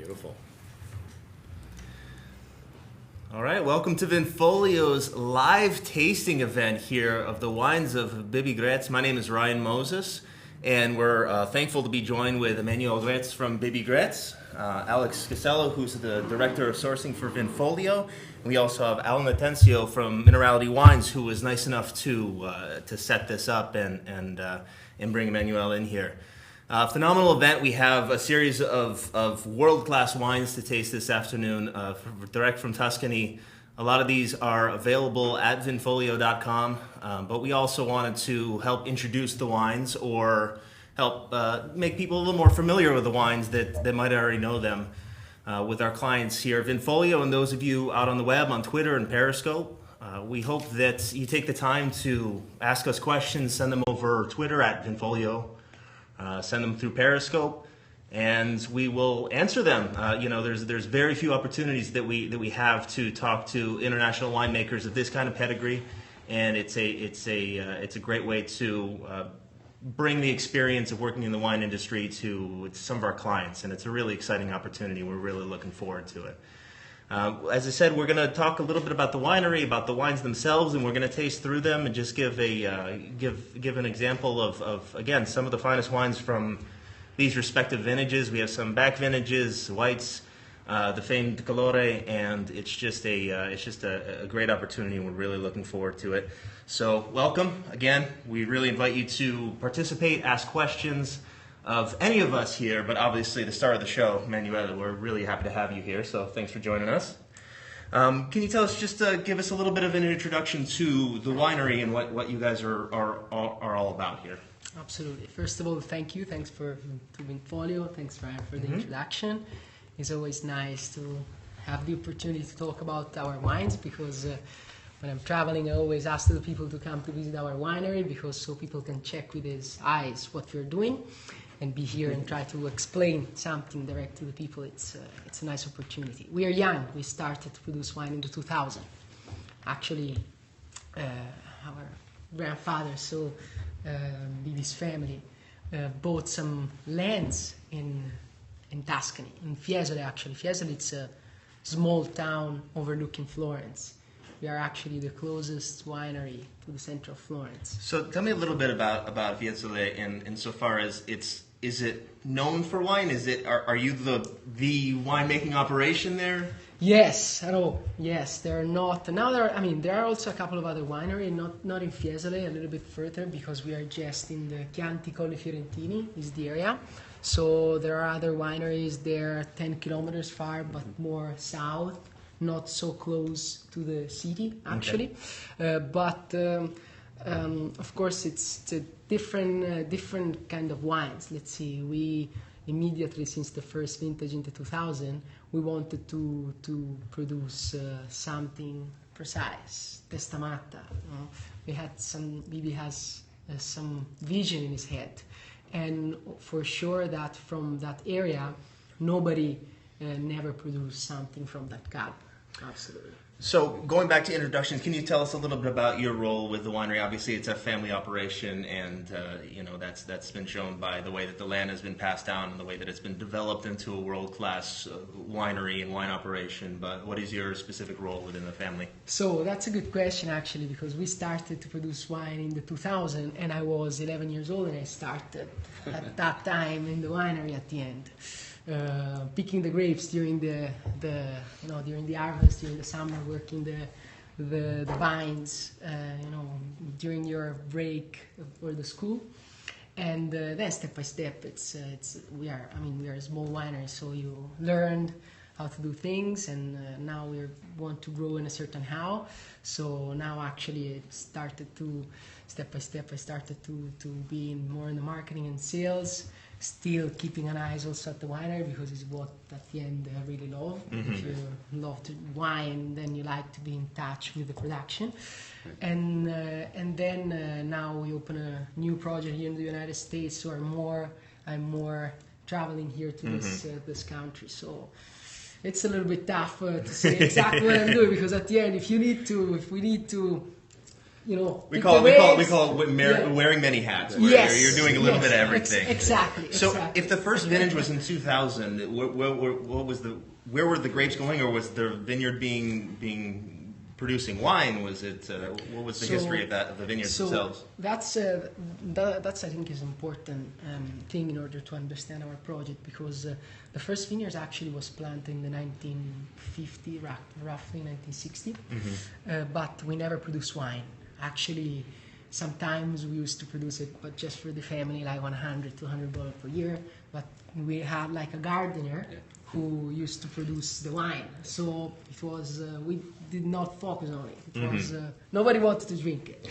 Beautiful. All right, welcome to Vinfolio's live tasting event here of the wines of Bibi Graetz. My name is Ryan Moses, and we're thankful to be joined with Emmanuel Graetz from Bibi Graetz, Alex Casello, who's the Director of Sourcing for Vinfolio. We also have Alan Atencio from Minerality Wines, who was nice enough to set this up and bring Emmanuel in here. Phenomenal event. We have a series of world-class wines to taste this afternoon, direct from Tuscany. A lot of these are available at vinfolio.com, but we also wanted to help introduce the wines or help make people a little more familiar with the wines that might already know them with our clients here at Vinfolio and those of you out on the web, on Twitter and Periscope. We hope that you take the time to ask us questions, send them over Twitter at Vinfolio. Send them through Periscope, and we will answer them. There's very few opportunities that we have to talk to international winemakers of this kind of pedigree, and it's a great way to bring the experience of working in the wine industry to some of our clients, and it's a really exciting opportunity. We're really looking forward to it. As I said, we're going to talk a little bit about the winery, about the wines themselves, and we're going to taste through them and just give an example of again, some of the finest wines from these respective vintages. We have some back vintages, whites, the famed Colore, and it's just a great opportunity, and we're really looking forward to it. So welcome again. We really invite you to participate, ask questions of any of us here, but obviously the star of the show, Manuela, we're really happy to have you here, so thanks for joining us. Can you tell us, just give us a little bit of an introduction to the winery and what you guys are all about here? Absolutely. First of all, thank you. Thanks to Vinfolio. Thanks, Ryan, for the introduction. It's always nice to have the opportunity to talk about our wines because when I'm traveling, I always ask the people to come to visit our winery because so people can check with his eyes what we're doing. And be here and try to explain something direct to the people. It's a nice opportunity. We are young. We started to produce wine in the 2000. Actually, our grandfather, Bibi's family, bought some lands in Tuscany, in Fiesole actually. Fiesole, it's a small town overlooking Florence. We are actually the closest winery to the center of Florence. So tell me a little bit about Fiesole insofar as is it known for wine? Are you the winemaking operation there? Yes, yes. There are not now. There are also a couple of other wineries, not in Fiesole, a little bit further because we are just in the Chianti Colli Fiorentini is the area. So there are other wineries there, 10 kilometers far, but more south, not so close to the city actually. Okay. Of course, it's a different kind of wines. Let's see, we immediately, since the first vintage in the 2000, we wanted to produce something precise, Testamatta. We had Bibi has some vision in his head, and for sure that from that area, nobody never produced something from that cab. Absolutely. So going back to introductions, can you tell us a little bit about your role with the winery? Obviously, it's a family operation, and that's been shown by the way that the land has been passed down and the way that it's been developed into a world-class winery and wine operation. But what is your specific role within the family? So that's a good question, actually, because we started to produce wine in the 2000, and I was 11 years old, and I started at that time in the winery at the end. Picking the grapes during during the harvest, during the summer, working the vines, during your break for the school, and then step by step, we are a small winery, so you learn how to do things, and now we want to grow in a certain how. So now actually it started to step by step. I started to be more in the marketing and sales. Still keeping an eye also at the winery because it's what at the end I really love. Mm-hmm. If you love to wine, then you like to be in touch with the production. And then now we open a new project here in the United States, so I'm more traveling here to this country. So it's a little bit tough to say exactly what I'm doing because at the end, if we need to We pick call the grapes. it wearing many hats. Where Yes, you're doing a little yes, bit of everything. Exactly. So, if the first vintage was in 2000, where were the grapes going, or was the vineyard being producing wine? Was it what was the history of the vineyards themselves? That's I think is important thing in order to understand our project, because the first vineyards actually was planted in the 1950, roughly 1960, but we never produced wine. Actually, sometimes we used to produce it, but just for the family, like 100, 200 bottles per year. But we had like a gardener who used to produce the wine. So it was, we did not focus on it. It was, nobody wanted to drink it.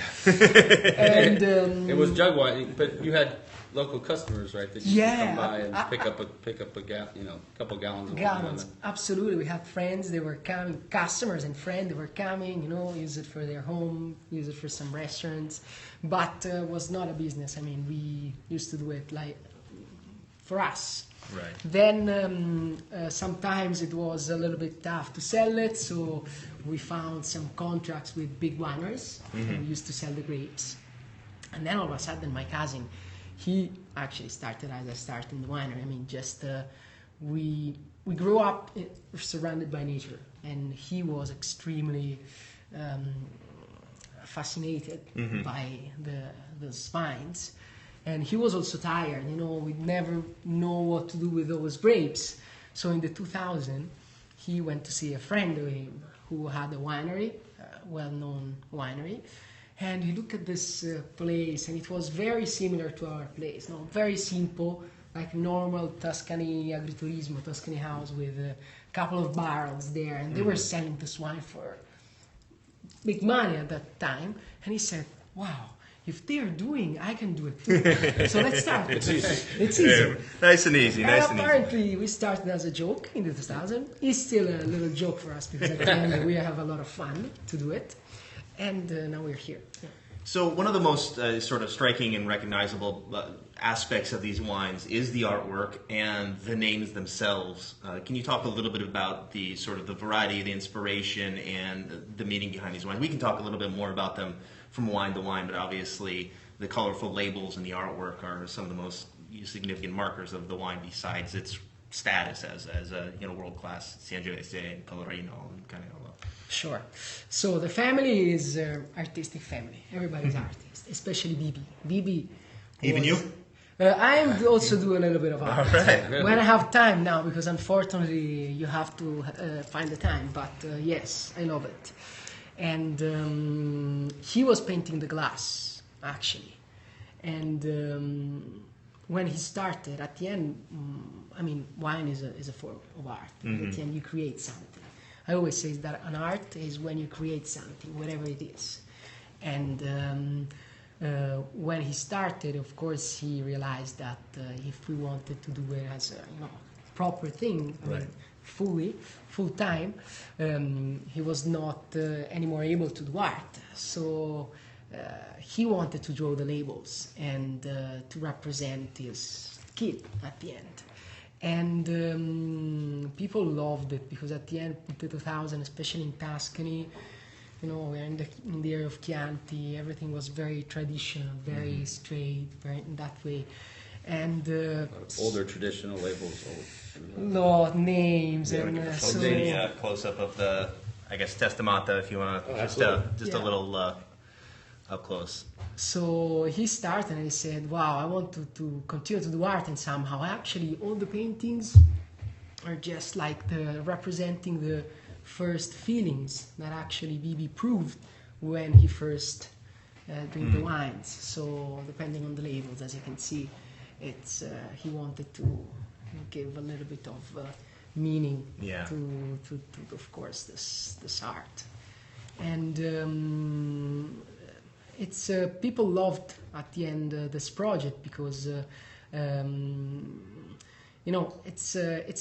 And it was jug wine, but you had local customers, right? That used to come by and pick up a couple gallons of wine. Absolutely. We had friends, they were coming, customers and friends, they were coming, use it for their home, use it for some restaurants, but was not a business. I mean, we used to do it like for us. Right. Then sometimes it was a little bit tough to sell it, so we found some contracts with big wineries who used to sell the grapes. And then all of a sudden, my cousin, he actually started as I started in the winery. I mean, just we grew up surrounded by nature, and he was extremely fascinated by the vines. And he was also tired, we never know what to do with those grapes. So in the 2000, he went to see a friend of him who had a winery, a well-known winery. And he looked at this place, and it was very similar to our place. Very simple, like normal Tuscany agriturismo, Tuscany house with a couple of barrels there. And they were selling this wine for big money at that time. And he said, wow, if they are doing, I can do it too. So let's start. It's easy. It's easy. Yeah, nice and easy. Apparently, we started as a joke in the 2000. It's still a little joke for us because at the end we have a lot of fun to do it. And now we're here. Yeah. So one of the most sort of striking and recognizable aspects of these wines is the artwork and the names themselves. Can you talk a little bit about the sort of the variety, the inspiration, and the meaning behind these wines? We can talk a little bit more about them from wine to wine, but obviously the colorful labels and the artwork are some of the most significant markers of the wine, besides its status as a world-class Sangiovese and Colore and kind of. Sure. So the family is artistic family. Everybody's artist, especially Bibi. Bibi. Even you? I also do a little bit of art. Right. When I have time now, because unfortunately you have to find the time. But yes, I love it. And he was painting the glass, actually. And when he started, at the end, wine is a form of art. At the end, you create something. I always say that an art is when you create something, whatever it is. And when he started, of course, he realized that if we wanted to do it as a proper thing, full time, he was not anymore able to do art. So he wanted to draw the labels and to represent his kid at the end. And people loved it because at the end of the 2000, especially in Tuscany, we're in the area of Chianti, everything was very traditional, very straight, very in that way. And older traditional labels. Names and a close-up of the, I guess, Testamatta, if you want to, a little up close. So he started and he said, wow, I want to continue to do art, and somehow actually all the paintings are just like representing the first feelings that actually Bibi proved when he first did the wines. So depending on the labels, as you can see, it's he wanted to give a little bit of meaning to of course this art. And it's people loved at the end this project because it's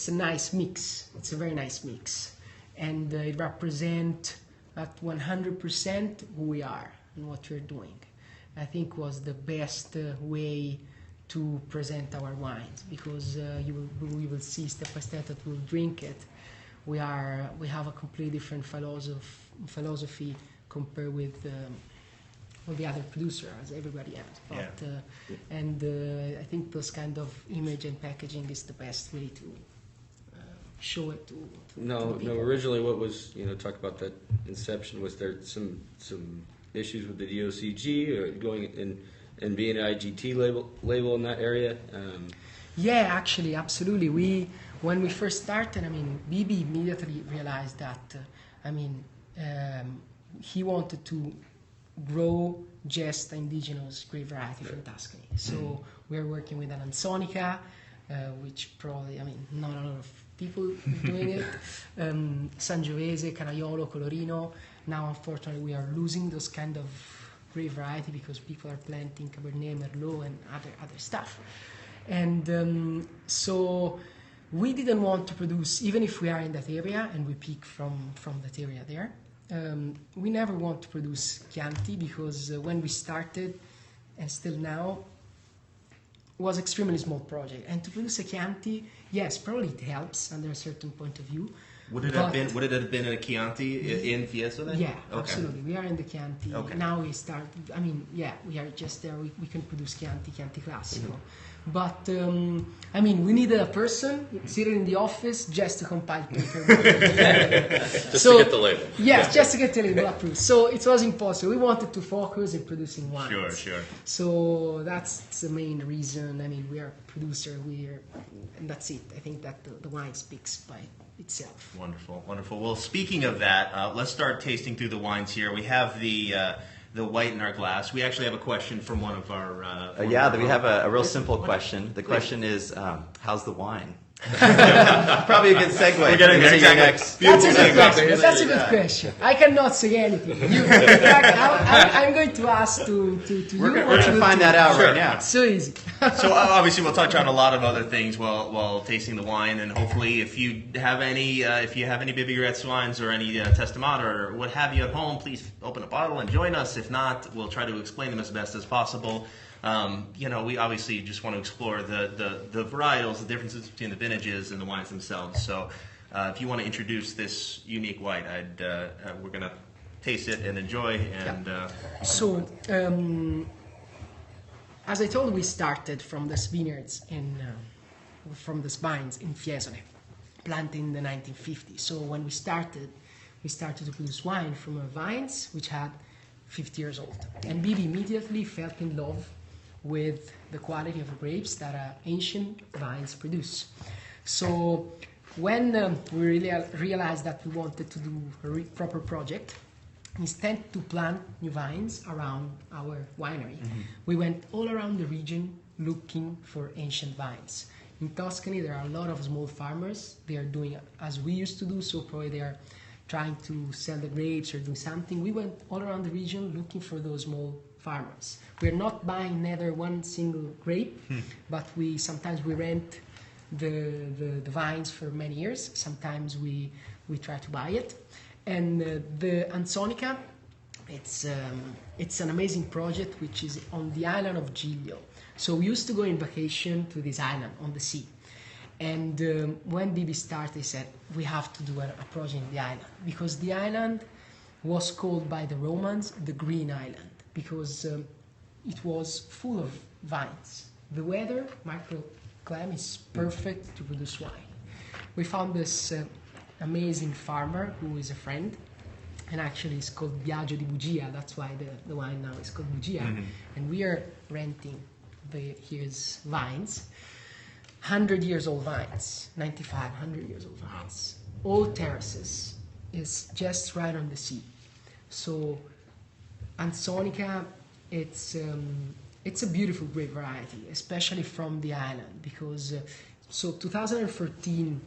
a nice mix. It's a very nice mix, and it represents at 100% who we are and what we're doing. I think was the best way to present our wines, because we will see step by step that we'll drink it. We have a completely different philosophy compared with all the other producer, as everybody else. But I think those kind of image and packaging is the best way to show it to No, people. originally what was, talk about that inception, was there some issues with the DOCG or going and being an IGT label in that area? Yeah, actually, absolutely. When we first started, Bibi immediately realized that, he wanted to grow just indigenous grape variety from Tuscany. So we're working with an Ansonica, which probably, not a lot of people doing it. Sangiovese, Canaiolo, Colorino. Now, unfortunately, we are losing those kind of grape variety because people are planting Cabernet, Merlot, and other stuff. And so we didn't want to produce, even if we are in that area and we pick from that area there, we never want to produce Chianti because when we started, and still now, was extremely small project. And to produce a Chianti, yes, probably it helps under a certain point of view. Would it have been a Chianti in Fiesole then? Yeah, okay. Absolutely. We are in the Chianti. Okay. Now we start, we are just there. We can produce Chianti Classico. But, we needed a person sitting in the office just to compile paper. Just to get the label. Yes, just to get the label approved. So it was impossible. We wanted to focus in producing wines. Sure. So that's the main reason. We are a producer. And that's it. I think that the wine speaks by itself. Wonderful. Well, speaking of that, let's start tasting through the wines here. We have the white in our glass. We actually have a question from one of our... we have a real simple question. The question is, how's the wine? Probably a good segue. We're getting there. Next. That's a good question. I cannot say anything. In fact, I'm going to ask to you. We're going to find that out right now. So easy. So obviously we'll touch on a lot of other things while tasting the wine, and hopefully if you have any Bibi Graetz wines or any Testamatta or what have you at home, please open a bottle and join us. If not, we'll try to explain them as best as possible. We obviously just want to explore the varietals, the differences between the vintages and the wines themselves. So if you want to introduce this unique white, we're going to taste it and enjoy. And So, as I told you, we started from the vineyards from the vines in Fiesole, planted in the 1950s. So when we started to produce wine from vines which had 50 years old. And Bibi immediately fell in love with the quality of the grapes that ancient vines produce. So when we really realized that we wanted to do a proper project, instead to plant new vines around our winery, we went all around the region looking for ancient vines. In Tuscany, there are a lot of small farmers. They are doing as we used to do, so probably they are trying to sell the grapes or do something. We went all around the region looking for those small farmers. We're not buying neither one single grape, but sometimes we rent the vines for many years. Sometimes we try to buy it. And the Ansonica, it's an amazing project which is on the island of Giglio. So we used to go in vacation to this island on the sea. And when Bibi started, he said, we have to do a project in the island, because the island was called by the Romans the Green Island, because it was full of vines. The weather, microclimate, is perfect to produce wine. We found this amazing farmer who is a friend, and actually it's called Biagio di Bugia. That's why the wine now is called Bugia. And we are renting his vines. 100 years old vines, 100 years old vines, all terraces, is just right on the sea. So Ansonica, it's a beautiful grape variety, especially from the island, because so 2014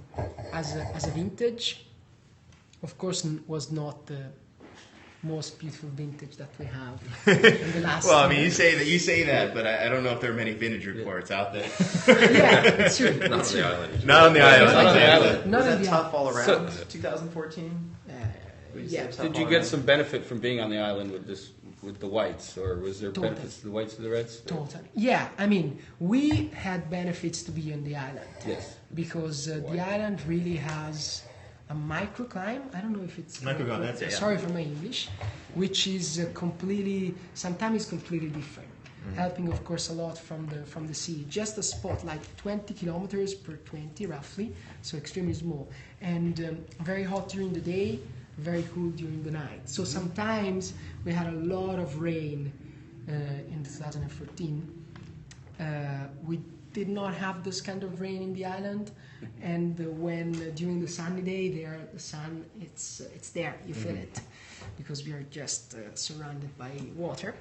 as a vintage, of course, was not the most beautiful vintage that we have in the last well, you say that, but I don't know if there are many vintage reports out there. Yeah, it's true. Not on the island. Not on the island. Was that tough all around? 2014. Yeah. Did you get some benefit from being on the island with the whites, or was there benefits to the whites to the reds? Totally. Yeah, we had benefits to be on the island. Yes. Because the island really has a microclimate. I don't know if it's Microclimate, that's it, yeah. Sorry for my English, which is sometimes completely different. Helping, of course, a lot from the sea. Just a spot like 20 kilometers per 20 roughly, so extremely small, and very hot during the day, very cool during the night. So sometimes we had a lot of rain in 2014. We did not have this kind of rain in the island, and when during the sunny day, the sun it's there, you feel it, because we are just surrounded by water.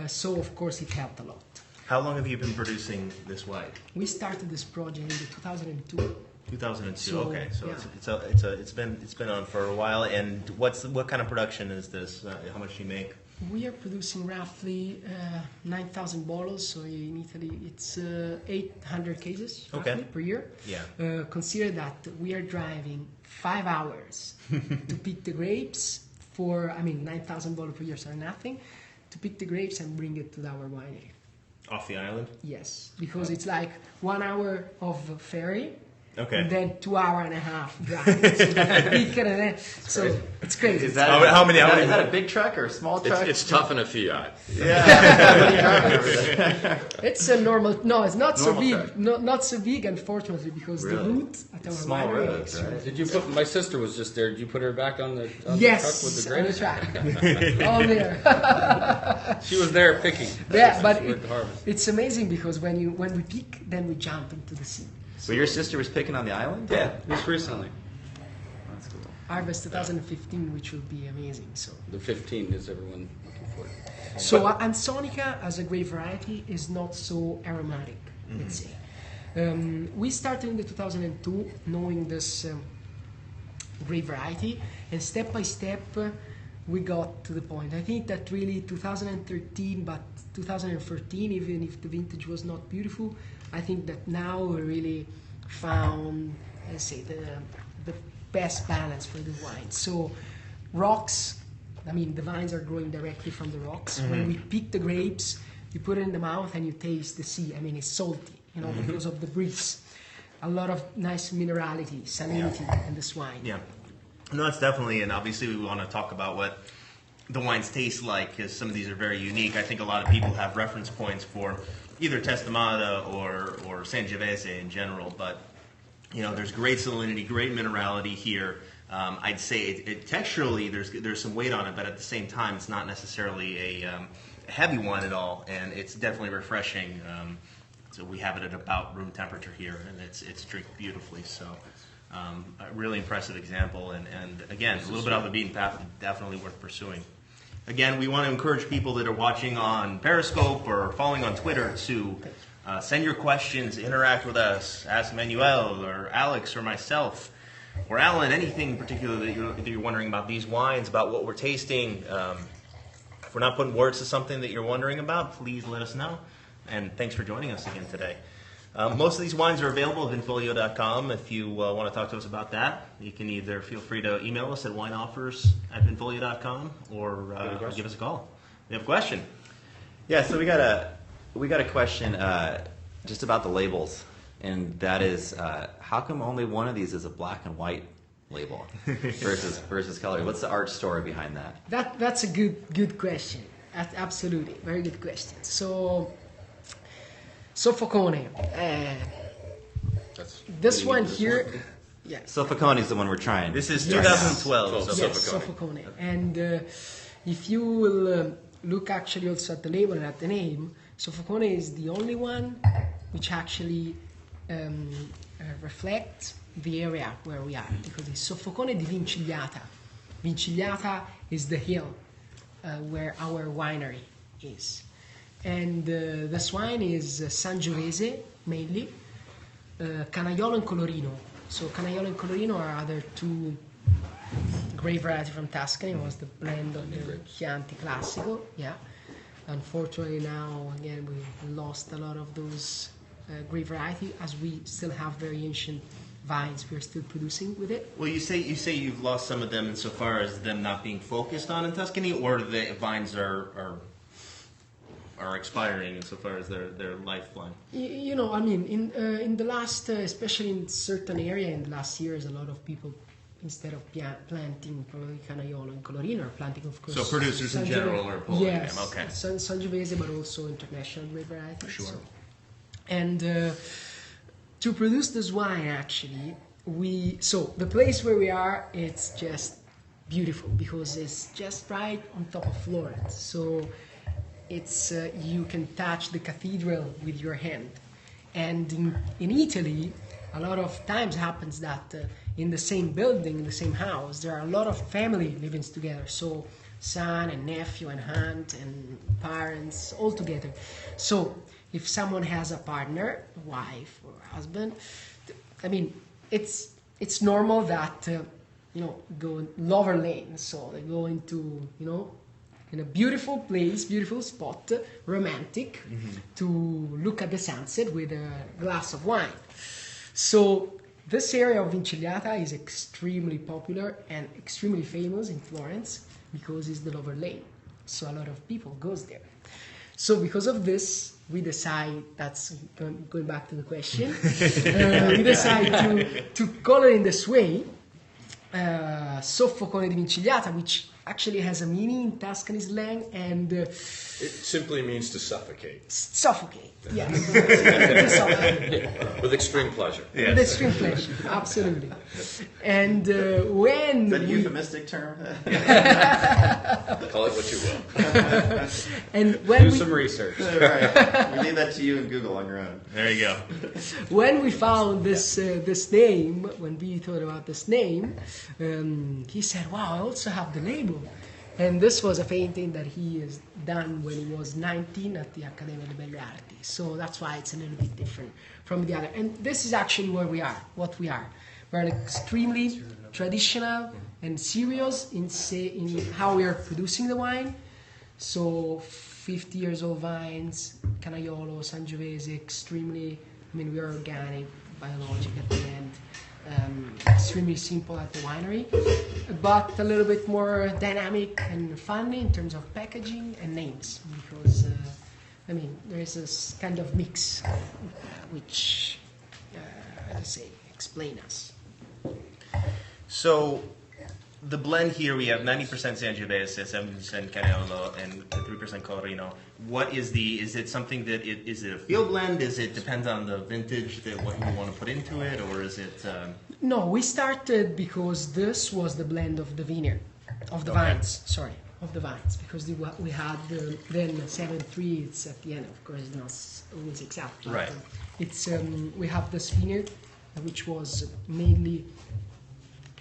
So of course it helped a lot. How long have you been producing this wine? We started this project in 2002. 2002. So, Okay, so yeah. it's been on for a while. And what kind of production is this? How much do you make? We are producing roughly 9,000 bottles. So in Italy, it's 800 cases roughly per year. Yeah. Consider that we are driving 5 hours to pick the grapes. 9,000 bottles per year, so nothing. To pick the grapes and bring it to our winery. Off the island? Yes, because it's like 1 hour of ferry, Okay. and then 2 hours and a half drive. So that's bigger than that. So it's crazy. Is that How many- is that a big truck or a small truck? It's tough in a Fiat. It's a normal. No, it's not so Normal big. truck. Not so big, unfortunately, because the Really? route at our Small winery roads, is right? Did you put? My sister was just there. Did you put her back on the yes, truck with the on the grapes? track. All there. She was there picking. Yeah, but She went to harvest. it's amazing because when we pick, then we jump into the sea. So your sister was picking on the island? Yeah, just recently. That's cool. Harvest 2015, which will be amazing. So. The 15 is everyone looking for. So Ansonica, as a grape variety, is not so aromatic, let's say. We started in the 2002 knowing this grape variety, and step by step we got to the point. I think that really 2013, but 2014, even if the vintage was not beautiful, I think that now we really found, let's say, the best balance for the wine. So rocks, the vines are growing directly from the rocks. When we pick the grapes, you put it in the mouth and you taste the sea. It's salty, because of the breeze. A lot of nice minerality, salinity in this wine. Yeah. No, it's definitely, and obviously we want to talk about what the wines taste like, because some of these are very unique. I think a lot of people have reference points for either Testamatta or Sangiovese in general, but there's great salinity, great minerality here. I'd say it texturally there's some weight on it, but at the same time it's not necessarily a heavy one at all, and it's definitely refreshing. So we have it at about room temperature here, and it's drinked beautifully. So a really impressive example, and again, a little bit off the beaten path, definitely worth pursuing. Again, we want to encourage people that are watching on Periscope or following on Twitter to send your questions, interact with us, ask Manuel or Alex or myself or Alan, anything in particular that you're wondering about these wines, about what we're tasting. If we're not putting words to something that you're wondering about, please let us know. And thanks for joining us again today. Most of these wines are available at vinfolio.com. If you want to talk to us about that, you can either feel free to email us at wineoffers@vinfolio.com or give us a call. You have a question? Yeah, so we got a question just about the labels, and that is how come only one of these is a black and white label versus color? What's the art story behind that? That's a good question. Absolutely, very good question. So Soffocone. This one here, yeah. Soffocone is the one we're trying. This is 2012. Yes, Soffocone. And if you will look actually also at the label and at the name, Soffocone is the only one which actually reflects the area where we are, because it's Soffocone di Vincigliata. Vincigliata is the hill where our winery is. And this wine is Sangiovese mainly, Canaiolo and Colorino. So Canaiolo and Colorino are other two grape variety from Tuscany. It was the blend of the Chianti Classico. Yeah. Unfortunately now again we lost a lot of those grape variety, as we still have very ancient vines we're still producing with it. Well, you say you've lost some of them insofar as them not being focused on in Tuscany, or the vines are expiring insofar as their lifeline. In the last, especially in certain area in the last years, a lot of people instead of planting probably Canaiolo and Colorino, or planting, of course. So producers in general are pulling yes, them. Okay. Sangiovese, but also international grape varieties. Sure. So. And to produce this wine, actually, so the place where we are, it's just beautiful because it's just right on top of Florence. So it's you can touch the cathedral with your hand. And in Italy, a lot of times happens that in the same building, in the same house, there are a lot of family living together. So son and nephew and aunt and parents all together. So if someone has a partner, a wife or a husband, I mean, it's normal that go in lover lane. So they go into in a beautiful place, beautiful spot, romantic, to look at the sunset with a glass of wine. So this area of Vincigliata is extremely popular and extremely famous in Florence because it's the lover lane. So a lot of people goes there. So because of this, we decide, that's going back to the question, we decide to call it in this way, Soffocone di Vincigliata, which actually has a meaning in Tuscany slang, and It simply means to suffocate. suffocate. Yes. With extreme pleasure. With extreme pleasure, absolutely. And when Is that a euphemistic term? Call it what you will. and when Do we, some research. Right. We leave that to you and Google on your own. There you go. when we found this name, when we thought about this name, he said, "Wow, I also have the label." And this was a painting that he has done when he was 19 at the Accademia delle Belle Arti. So that's why it's a little bit different from the other. And this is actually where we are, what we are. We're extremely traditional and serious in how we are producing the wine. So 50 years old vines, Canaiolo, Sangiovese, extremely, we are organic, biologic at the end. Extremely simple at the winery, but a little bit more dynamic and fun in terms of packaging and names, because there is this kind of mix which, as I say, explain us. So the blend here, we have 90% Sangiovese, 7% Canaiolo, and 3% Colorino. What is it something that, is it a field blend? Depends on the vintage that what you want to put into it, or is it? No, we started because this was the blend of the vineyard, of the vines, because we had then 7-3, it's at the end, of course, it's not always exact. Right. It's, we have this vineyard, which was mainly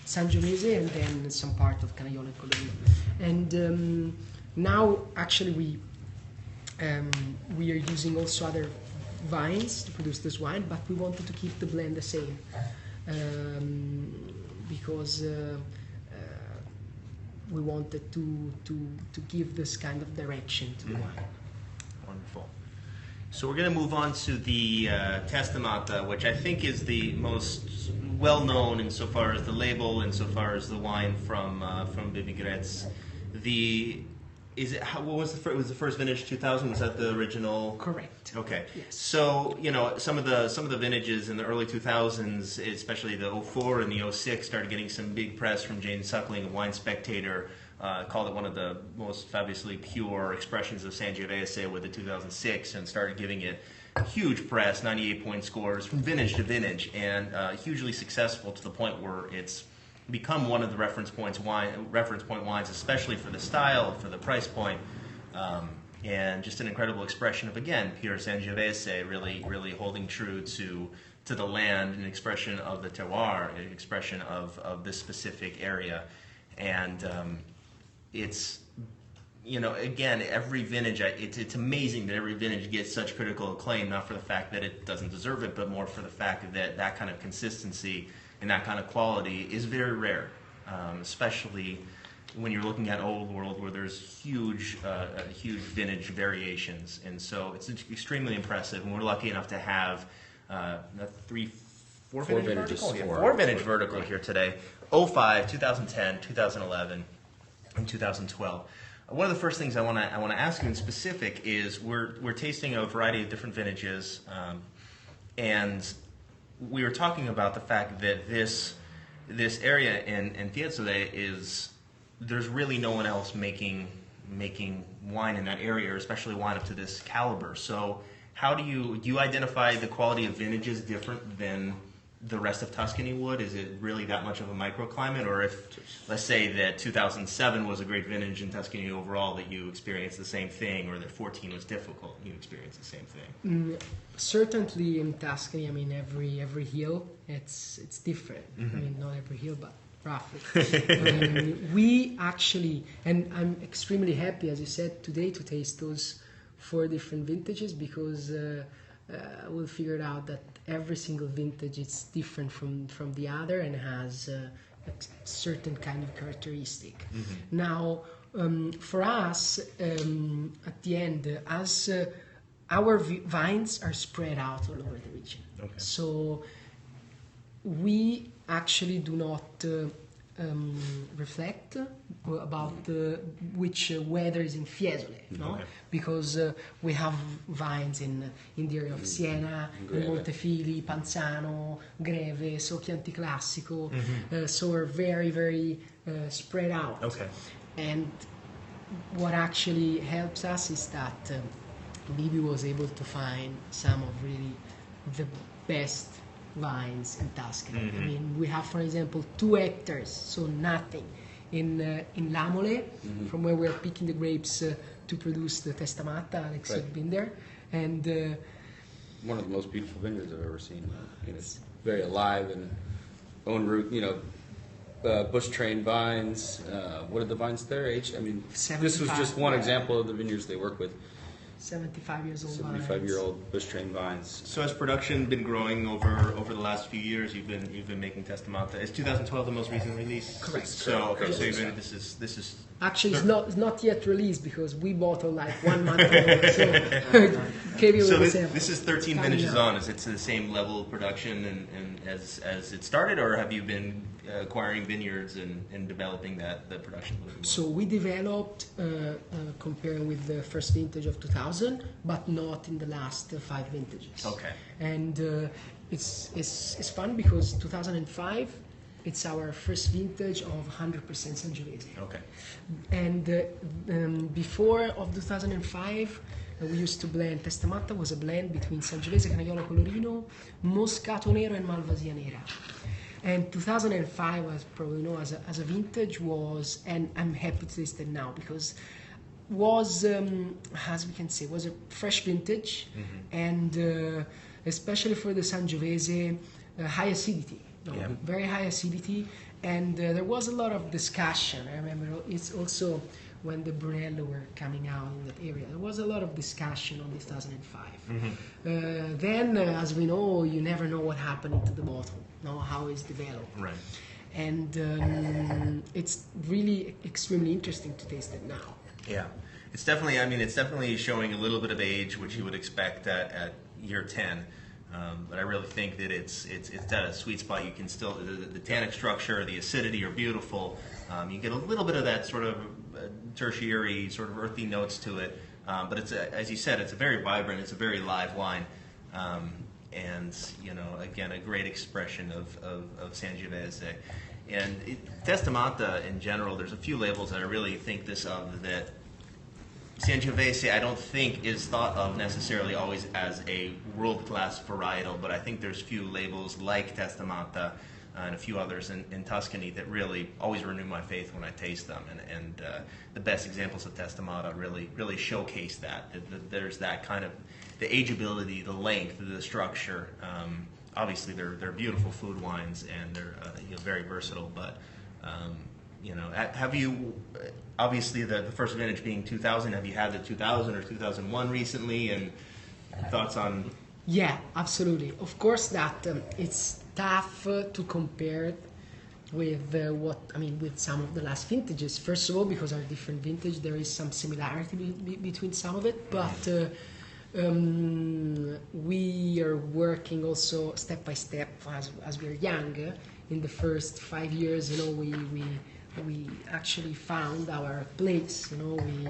Sangiovese and then some part of Canaiolo and Colorino. And now actually we are using also other vines to produce this wine, but we wanted to keep the blend the same because we wanted to give this kind of direction to the wine. Wonderful. So we're going to move on to the Testamatta, which I think is the most well-known insofar as the label, insofar as the wine from Bibi Graetz. What was it was the first vintage 2000? Was that the original? Correct. Okay. Yes. So some of the vintages in the early 2000s, especially the 04 and the 06, started getting some big press from Jane Suckling of Wine Spectator. Called it one of the most fabulously pure expressions of Sangiovese with the 2006, and started giving it huge press, 98-point scores from vintage to vintage, and hugely successful to the point where it's become one of the reference point wines, especially for the style, for the price point, and just an incredible expression of, again, pure Sangiovese, really holding true to the land, an expression of the terroir, an expression of this specific area, and it's, again, every vintage, it's amazing that every vintage gets such critical acclaim, not for the fact that it doesn't deserve it, but more for the fact that that kind of consistency and that kind of quality is very rare, especially when you're looking at Old World, where there's huge vintage variations. And so it's extremely impressive, and we're lucky enough to have four vintage vertical here today, 05, 2010, 2011, and 2012. One of the first things I want to ask you in specific is we're tasting a variety of different vintages, and we were talking about the fact that this this area in Fiesole is there's really no one else making wine in that area, or especially wine up to this caliber. So how do you identify the quality of vintages different than the rest of Tuscany would? Is it really that much of a microclimate, or if, let's say that 2007 was a great vintage in Tuscany overall, that you experienced the same thing, or that 14 was difficult, you experienced the same thing? Certainly in Tuscany, I mean, every hill, it's different. I mean, not every hill, but roughly. We actually, and I'm extremely happy, as you said, today to taste those 4 different vintages, because we'll figure out that every single vintage is different from the other and has a certain kind of characteristic. Now, for us, at the end, as our vines are spread out all over the region. Okay. So we actually do not reflect about which weather is in Fiesole, no? Okay. Because we have vines in the area of Siena, Montefili, Panzano, Greve, so Chianti Classico, so we're very, very spread out. Okay. And what actually helps us is that Bibi was able to find some of really the best vines in Tuscany. I mean, we have, for example, 2 hectares, so nothing, in Lamole, from where we're picking the grapes to produce the Testamatta. Alex had been there, and One of the most beautiful vineyards I've ever seen. It's very alive and own root, bush trained vines. What are the vines there? I mean, this was just one example of the vineyards they work with. 75 years old 75-year-old bush trained vines. So has production been growing over the last few years? You've been making Testamatta. Is 2012 the most recent release? Correct. So so this is Actually, it's not yet released because we bottled like 1 month ago. So this is 13 vintages on. Is it to the same level of production and as it started, or have you been acquiring vineyards and developing the production a little bit more? So we developed comparing with the first vintage of 2000, but not in the last 5 vintages. Okay. And it's fun because 2005, it's our first vintage of 100% Sangiovese. Okay. And before of 2005, we used to blend. Testamatta was a blend between Sangiovese, Canaiolo Colorino, Moscato Nero, and Malvasia Nera. And 2005, as probably know, as a vintage was, and I'm happy to taste it now because was, as we can say, was a fresh vintage, and especially for the Sangiovese, high acidity. Yeah. Very high acidity, and there was a lot of discussion. I remember it's also when the Brunello were coming out in that area. There was a lot of discussion on 2005. Then, as we know, you never know what happened into the bottle, how it's developed. Right. And it's really extremely interesting to taste it now. Yeah. It's definitely showing a little bit of age, which you would expect at year 10. But I really think that it's at a sweet spot. You can still the tannic structure, the acidity are beautiful. You get a little bit of that sort of tertiary, sort of earthy notes to it. But it's as you said, it's a very vibrant, it's a very live wine, and again a great expression of Sangiovese. And Testamatta in general, there's a few labels that I really think this of that. Sangiovese, I don't think is thought of necessarily always as a world-class varietal, but I think there's few labels like Testamatta and a few others in Tuscany that really always renew my faith when I taste them. And the best examples of Testamatta really showcase that. There's that kind of the ageability, the length, the structure. Obviously, they're beautiful food wines and they're very versatile, but. Have you, obviously the first vintage being 2000, have you had the 2000 or 2001 recently, and thoughts on? Yeah, absolutely. Of course that it's tough to compare with with some of the last vintages. First of all, because our different vintage, there is some similarity between some of it, but we are working also step by step as we're young. In the first 5 years, we actually found our place. We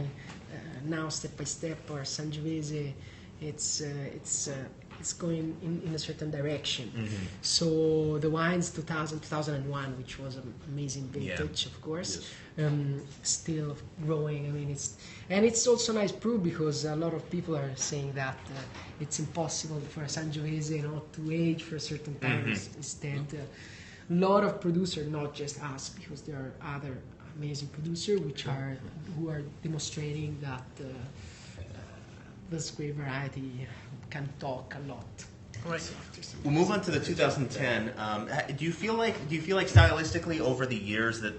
now step by step our Sangiovese. It's it's going in a certain direction. Mm-hmm. So the wines 2000, 2001, which was an amazing vintage, of course, still growing. I mean, it's also nice proof because a lot of people are saying that it's impossible for a Sangiovese not to age for a certain time. Instead, a lot of producers, not just us, because there are other amazing producers who are demonstrating that this grape variety can talk a lot. Right. We'll move on to the 2010. Do you feel like stylistically over the years that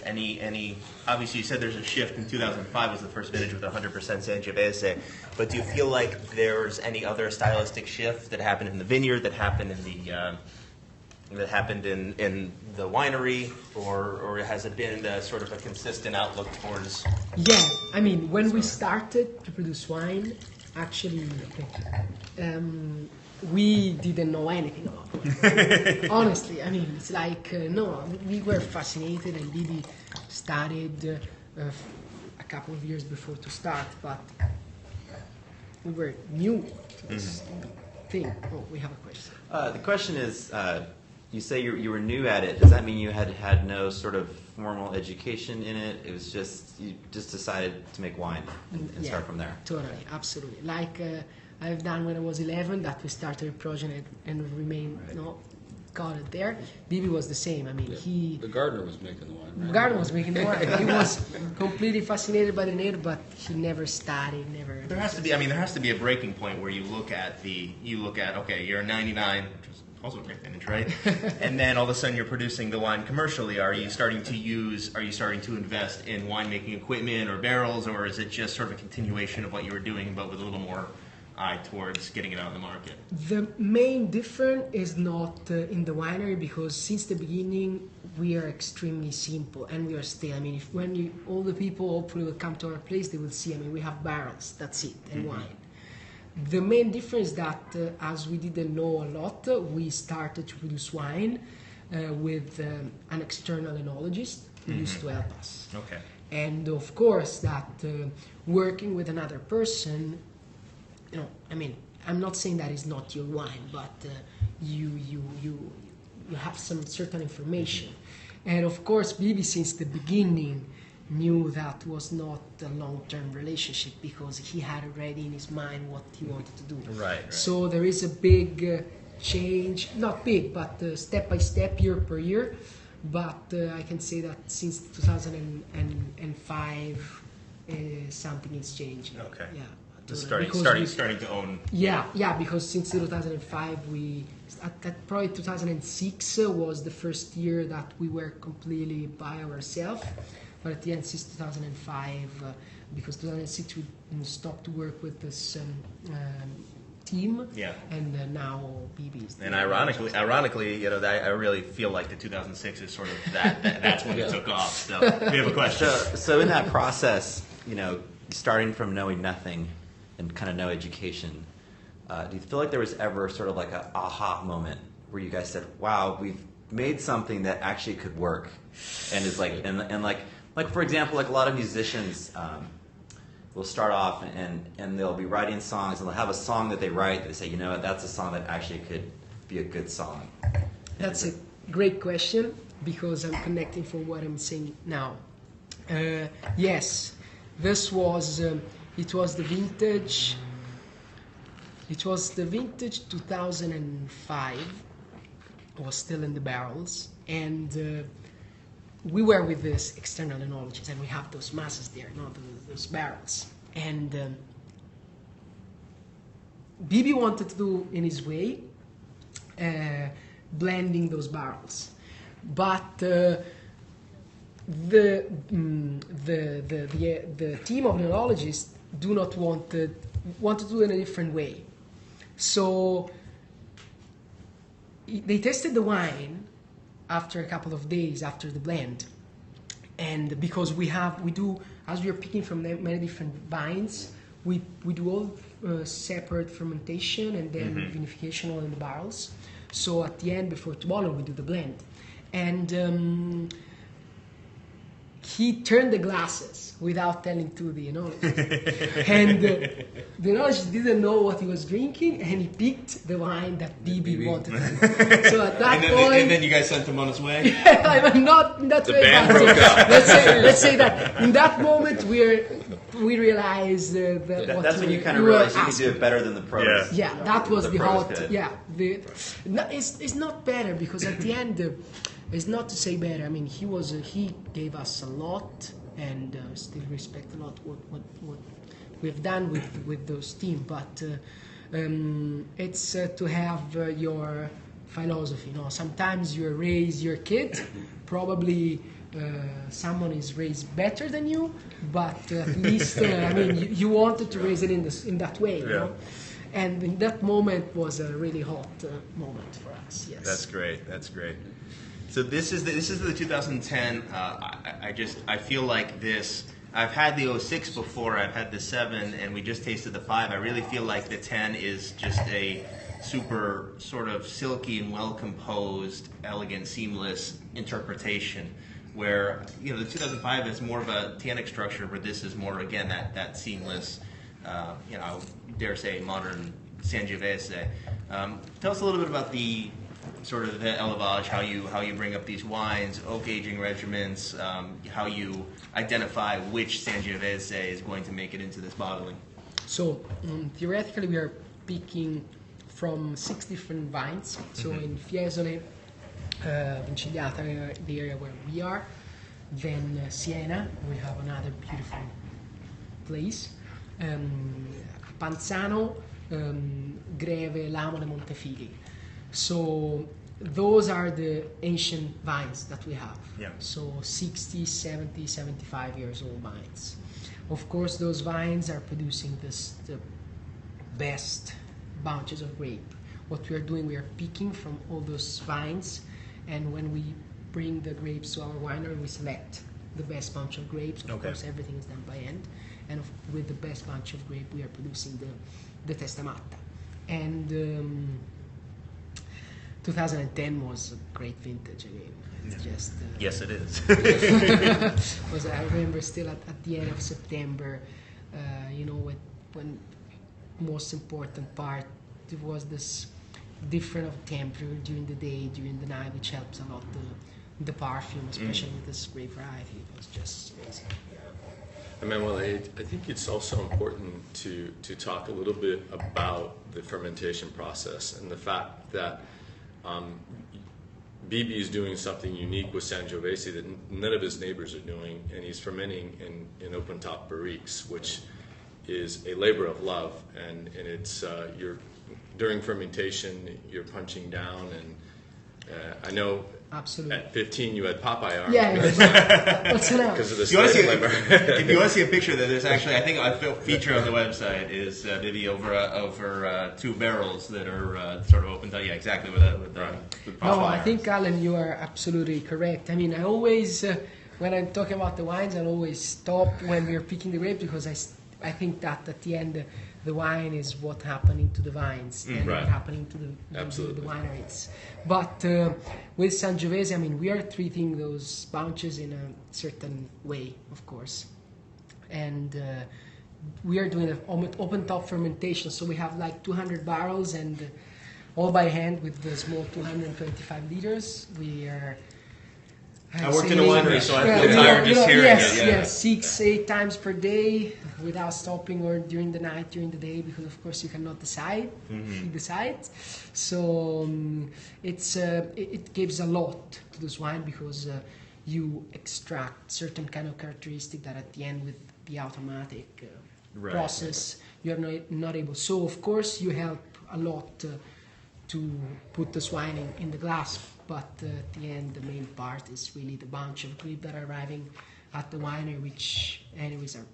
any obviously you said there's a shift in 2005 was the first vintage with 100% Sangiovese, but do you feel like there's any other stylistic shift that happened in the vineyard, that happened in the winery, or has it been sort of a consistent outlook towards? Yeah, I mean, when we started to produce wine, actually, we didn't know anything about wine. Honestly, I mean, it's like, no, we were fascinated, and Bibi started a couple of years before to start, but we were new to this thing. Oh, we have a question. The question is, you say you were new at it. Does that mean you had no sort of formal education in it? It was just, you just decided to make wine and start from there? Totally, absolutely. Like I've done when I was 11, that we started a project and remained, got it there. Bibi was the same. I mean, The gardener was making the wine. Right? Garden was making the wine. He was completely fascinated by the nature, but he never studied, never. There has to be a breaking point where you look at okay, you're 99, which is also a great vintage, right? And then all of a sudden you're producing the wine commercially. Are you starting to invest in winemaking equipment or barrels, or is it just sort of a continuation of what you were doing, but with a little more eye towards getting it out in the market? The main difference is not in the winery, because since the beginning we are extremely simple, and we are still. I mean, all the people hopefully will come to our place, they will see. I mean, we have barrels, that's it, and wine. The main difference is that as we didn't know a lot, we started to produce wine with an external enologist who used to help us. Okay. And of course, that working with another person, I mean, I'm not saying that is not your wine, but you have some certain information. And of course, Bibi since the beginning knew that was not a long-term relationship, because he had already in his mind what he wanted to do. Right. So there is a big change, not big, but step by step, year per year. But I can say that since 2005, something is changing. Okay. Yeah. Just Because starting to own. Yeah, because since 2005, probably 2006 was the first year that we were completely by ourselves. But at the end, since 2005, because 2006 we stopped to work with this team. Yeah. And now Bibi is. And ironically, I really feel like the 2006 is sort of that's when it took off. So we have a question. So in that process, starting from knowing nothing and kind of no education, do you feel like there was ever sort of like an aha moment where you guys said, "Wow, we've made something that actually could work," and is like, and like for example, like a lot of musicians will start off and they'll be writing songs, and they'll have a song that they write. They say, what, that's a song that actually could be a good song. That's a great question, because I'm connecting from what I'm saying now. Yes, this was. It was the vintage 2005. I was still in the barrels, and we were with this external enologist, and we have those masses there, those barrels. And Bibi wanted to do in his way, blending those barrels, but the team of enologists do not want to do it in a different way. So they tested the wine after a couple of days after the blend, and because we do, as we are picking from many different vines, we do all separate fermentation and then vinification all in the barrels. So at the end, before tomorrow, we do the blend. And he turned the glasses without telling to the enologist. And the enologist didn't know what he was drinking, and he picked the wine that Bibi wanted to drink. So at that point... And then you guys sent him on his way? I'm not in that The way, band but broke up. let's say that in that moment we realized that That's when you kind of we were realize you can asking. do it better than the pros. Yeah, that was the pros hot. could. Yeah, it's not better because at the end, it's not to say better. I mean, he gave us a lot, and still respect a lot what we've done with those team. But it's to have your philosophy. Sometimes you raise your kid, probably. Someone is raised better than you, but at least I mean you wanted to raise it in that way, you know? And in that moment was a really hot moment for us. Yes, That's great. That's great. So this is the 2010. I feel like this. I've had the 06 before. I've had the 7, and we just tasted the 5. I really feel like the 10 is just a super sort of silky and well composed, elegant, seamless interpretation. Where the 2005 is more of a tannic structure, where this is more again that seamless, I dare say modern Sangiovese. Tell us a little bit about the sort of the élevage, how you bring up these wines, oak aging regimens, how you identify which Sangiovese is going to make it into this bottling. So theoretically, we are picking from 6 different vines. So in Fiesole. Vincigliata, the area where we are, then Siena, we have another beautiful place, Panzano, Greve, Lamone, Montefigli. So those are the ancient vines that we have. Yeah. So 60, 70, 75 years old vines. Of course, those vines are producing the best bunches of grape. What we are doing, we are picking from all those vines. And when we bring the grapes to our winery, we select the best bunch of grapes. Of course, everything is done by hand. And with the best bunch of grape, we are producing the Testamatta. And 2010 was a great vintage again. It's just Yes, it is. I remember still at the end of September, when most important part, it was this different of temperature during the day, during the night, which helps a lot the perfume, especially with this grape variety. It was just amazing. Emanuele, I think it's also important to talk a little bit about the fermentation process and the fact that Bibi is doing something unique with Sangiovese that none of his neighbors are doing, and he's fermenting in open-top barriques, which is a labor of love, and it's during fermentation, you're punching down, and I know Absolutely. At 15 you had Popeye arms. Yeah, what's it because of the If you want to slave see, labor. if you want to see a picture of that, there's actually, I think a feature on the website is Bibi over 2 barrels that are sort of open to, yeah, exactly with No, I think, Alan, you are absolutely correct. I mean, I always, when I'm talking about the wines, I always stop when we're picking the grapes because I think that at the end, the wine is what happening to the vines and right. what happening to the wineries. But with Sangiovese, I mean, we are treating those bunches in a certain way, of course. And we are doing an open top fermentation, so we have like 200 barrels and all by hand with the small 225 liters. We are... I worked in a winery, so I feel tired just hearing it. Yeah. 6-8 times per day without stopping or during the night, during the day, because of course you cannot decide. You decide. So it gives a lot to this wine because you extract certain kind of characteristic that at the end with the automatic process you are not able. So of course you help a lot to put this wine in the glass. But at the end, the main part is really the bunch of grape that are arriving at the winery, which anyways are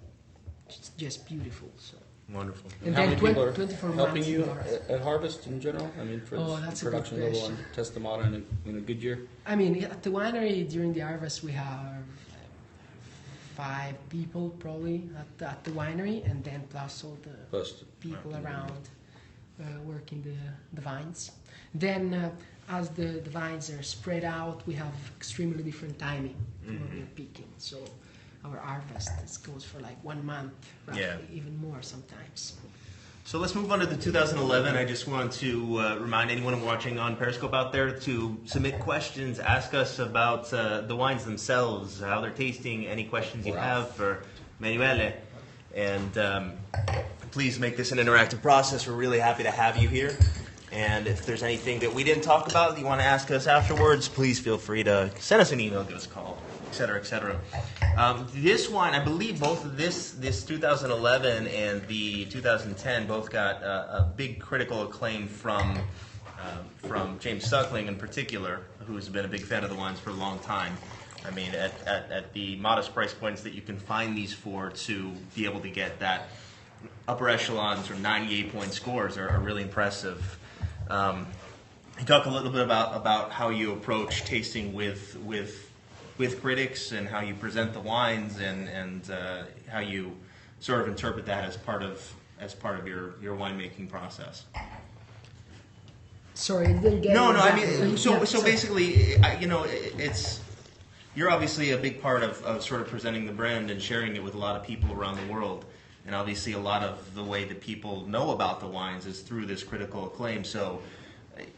just beautiful. So Wonderful. and How then many people are 24 helping months you in harvest. at harvest in general? I mean, for That's the a good production level on question. Testamatta in a good year? I mean, at the winery during the harvest we have 5 people probably at the winery, and then plus all the Plus, people around working the vines. Then as the vines are spread out, we have extremely different timing for what we're picking. So our harvest. It goes for like 1 month, roughly, Yeah. even more sometimes. So let's move on to the 2011. I just want to remind anyone watching on Periscope out there to submit questions. Ask us about the wines themselves, how they're tasting, any questions you have for Emanuele. And please make this an interactive process. We're really happy to have you here. And if there's anything that we didn't talk about that you want to ask us afterwards, please feel free to send us an email, give us a call, et cetera, et cetera. This wine, I believe both of this 2011 and the 2010 both got a big critical acclaim from James Suckling in particular, who's been a big fan of the wines for a long time. I mean, at the modest price points that you can find these for, to be able to get that upper echelon sort of 98-point scores are really impressive. You talk a little bit about how you approach tasting with critics and how you present the wines and how you sort of interpret that as part of your winemaking process. Sorry, I didn't get No, it. I mean, Yeah, so sorry. basically, you're obviously a big part of sort of presenting the brand and sharing it with a lot of people around the world. And obviously a lot of the way that people know about the wines is through this critical acclaim. So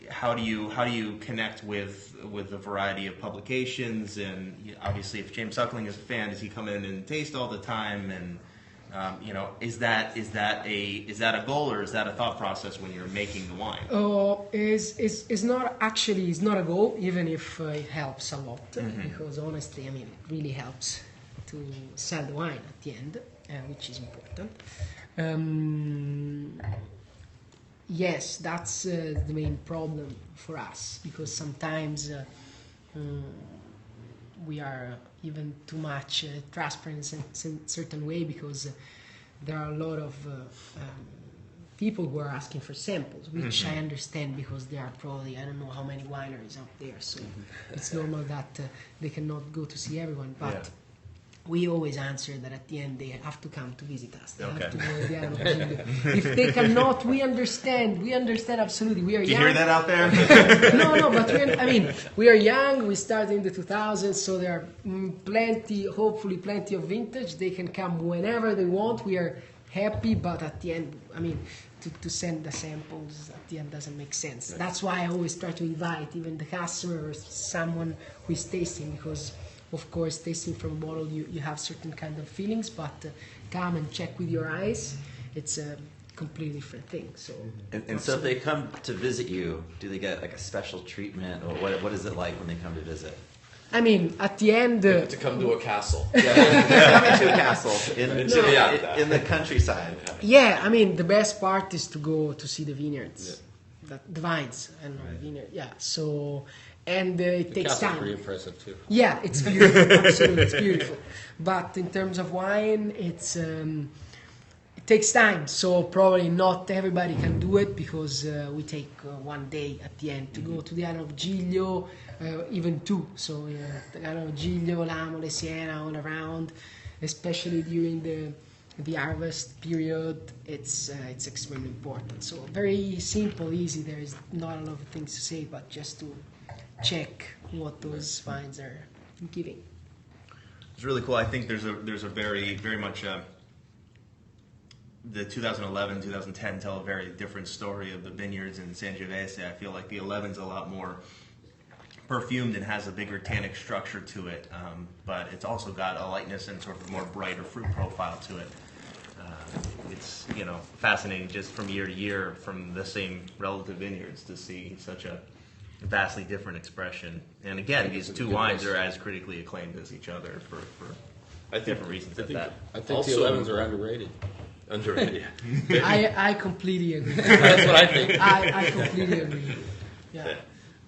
how do you connect with a variety of publications? And obviously if James Suckling is a fan, does he come in and taste all the time? And is that a goal, or is that a thought process when you're making the wine? It's not a goal, even if it helps a lot, because honestly, I mean, it really helps to sell the wine at the end, which is important. Yes, that's the main problem for us, because sometimes we are even too much transparent in a certain way, because there are a lot of people who are asking for samples, which I understand, because there are probably, I don't know how many wineries out there, so it's normal that they cannot go to see everyone, but we always answer that at the end they have to come to visit us. They have to go to the island of Giglio. If they cannot, we understand absolutely. We are young. You hear that out there? No, but we are young. We started in the 2000s, so there are hopefully plenty of vintage. They can come whenever they want. We are happy, but at the end, I mean, to send the samples at the end doesn't make sense. That's why I always try to invite even the customer or someone who is tasting, because of course, tasting from a bottle, you have certain kind of feelings, but come and check with your eyes. It's a completely different thing. So, and so if they come to visit you, do they get like a special treatment, or what is it like when they come to visit? I mean, at the end, To come to a castle. Coming to a castle in the countryside. yeah, I mean, the best part is to go to see the vineyards, the vines, and the vineyard. Yeah, so. And it takes Castle's time. pretty impressive too. Yeah, it's beautiful. Absolutely, it's beautiful. But in terms of wine, it takes time. So probably not everybody can do it, because we take 1 day at the end to go to the island of Giglio, even 2. So the island of Giglio, Lamole, Siena, all around, especially during the harvest period. It's extremely important. So very simple, easy. There is not a lot of things to say, but just to check what those vines are giving. It's really cool. I think there's a very, very much the 2011, 2010 tell a very different story of the vineyards in Sangiovese. I feel like the 11's a lot more perfumed and has a bigger tannic structure to it, but it's also got a lightness and sort of more brighter fruit profile to it. It's fascinating just from year to year from the same relative vineyards to see such a vastly different expression. And again, these two wines are as critically acclaimed as each other for different reasons. I think Also- the 11s are underrated. Underrated. I completely agree. That's what I think. I completely agree. Yeah.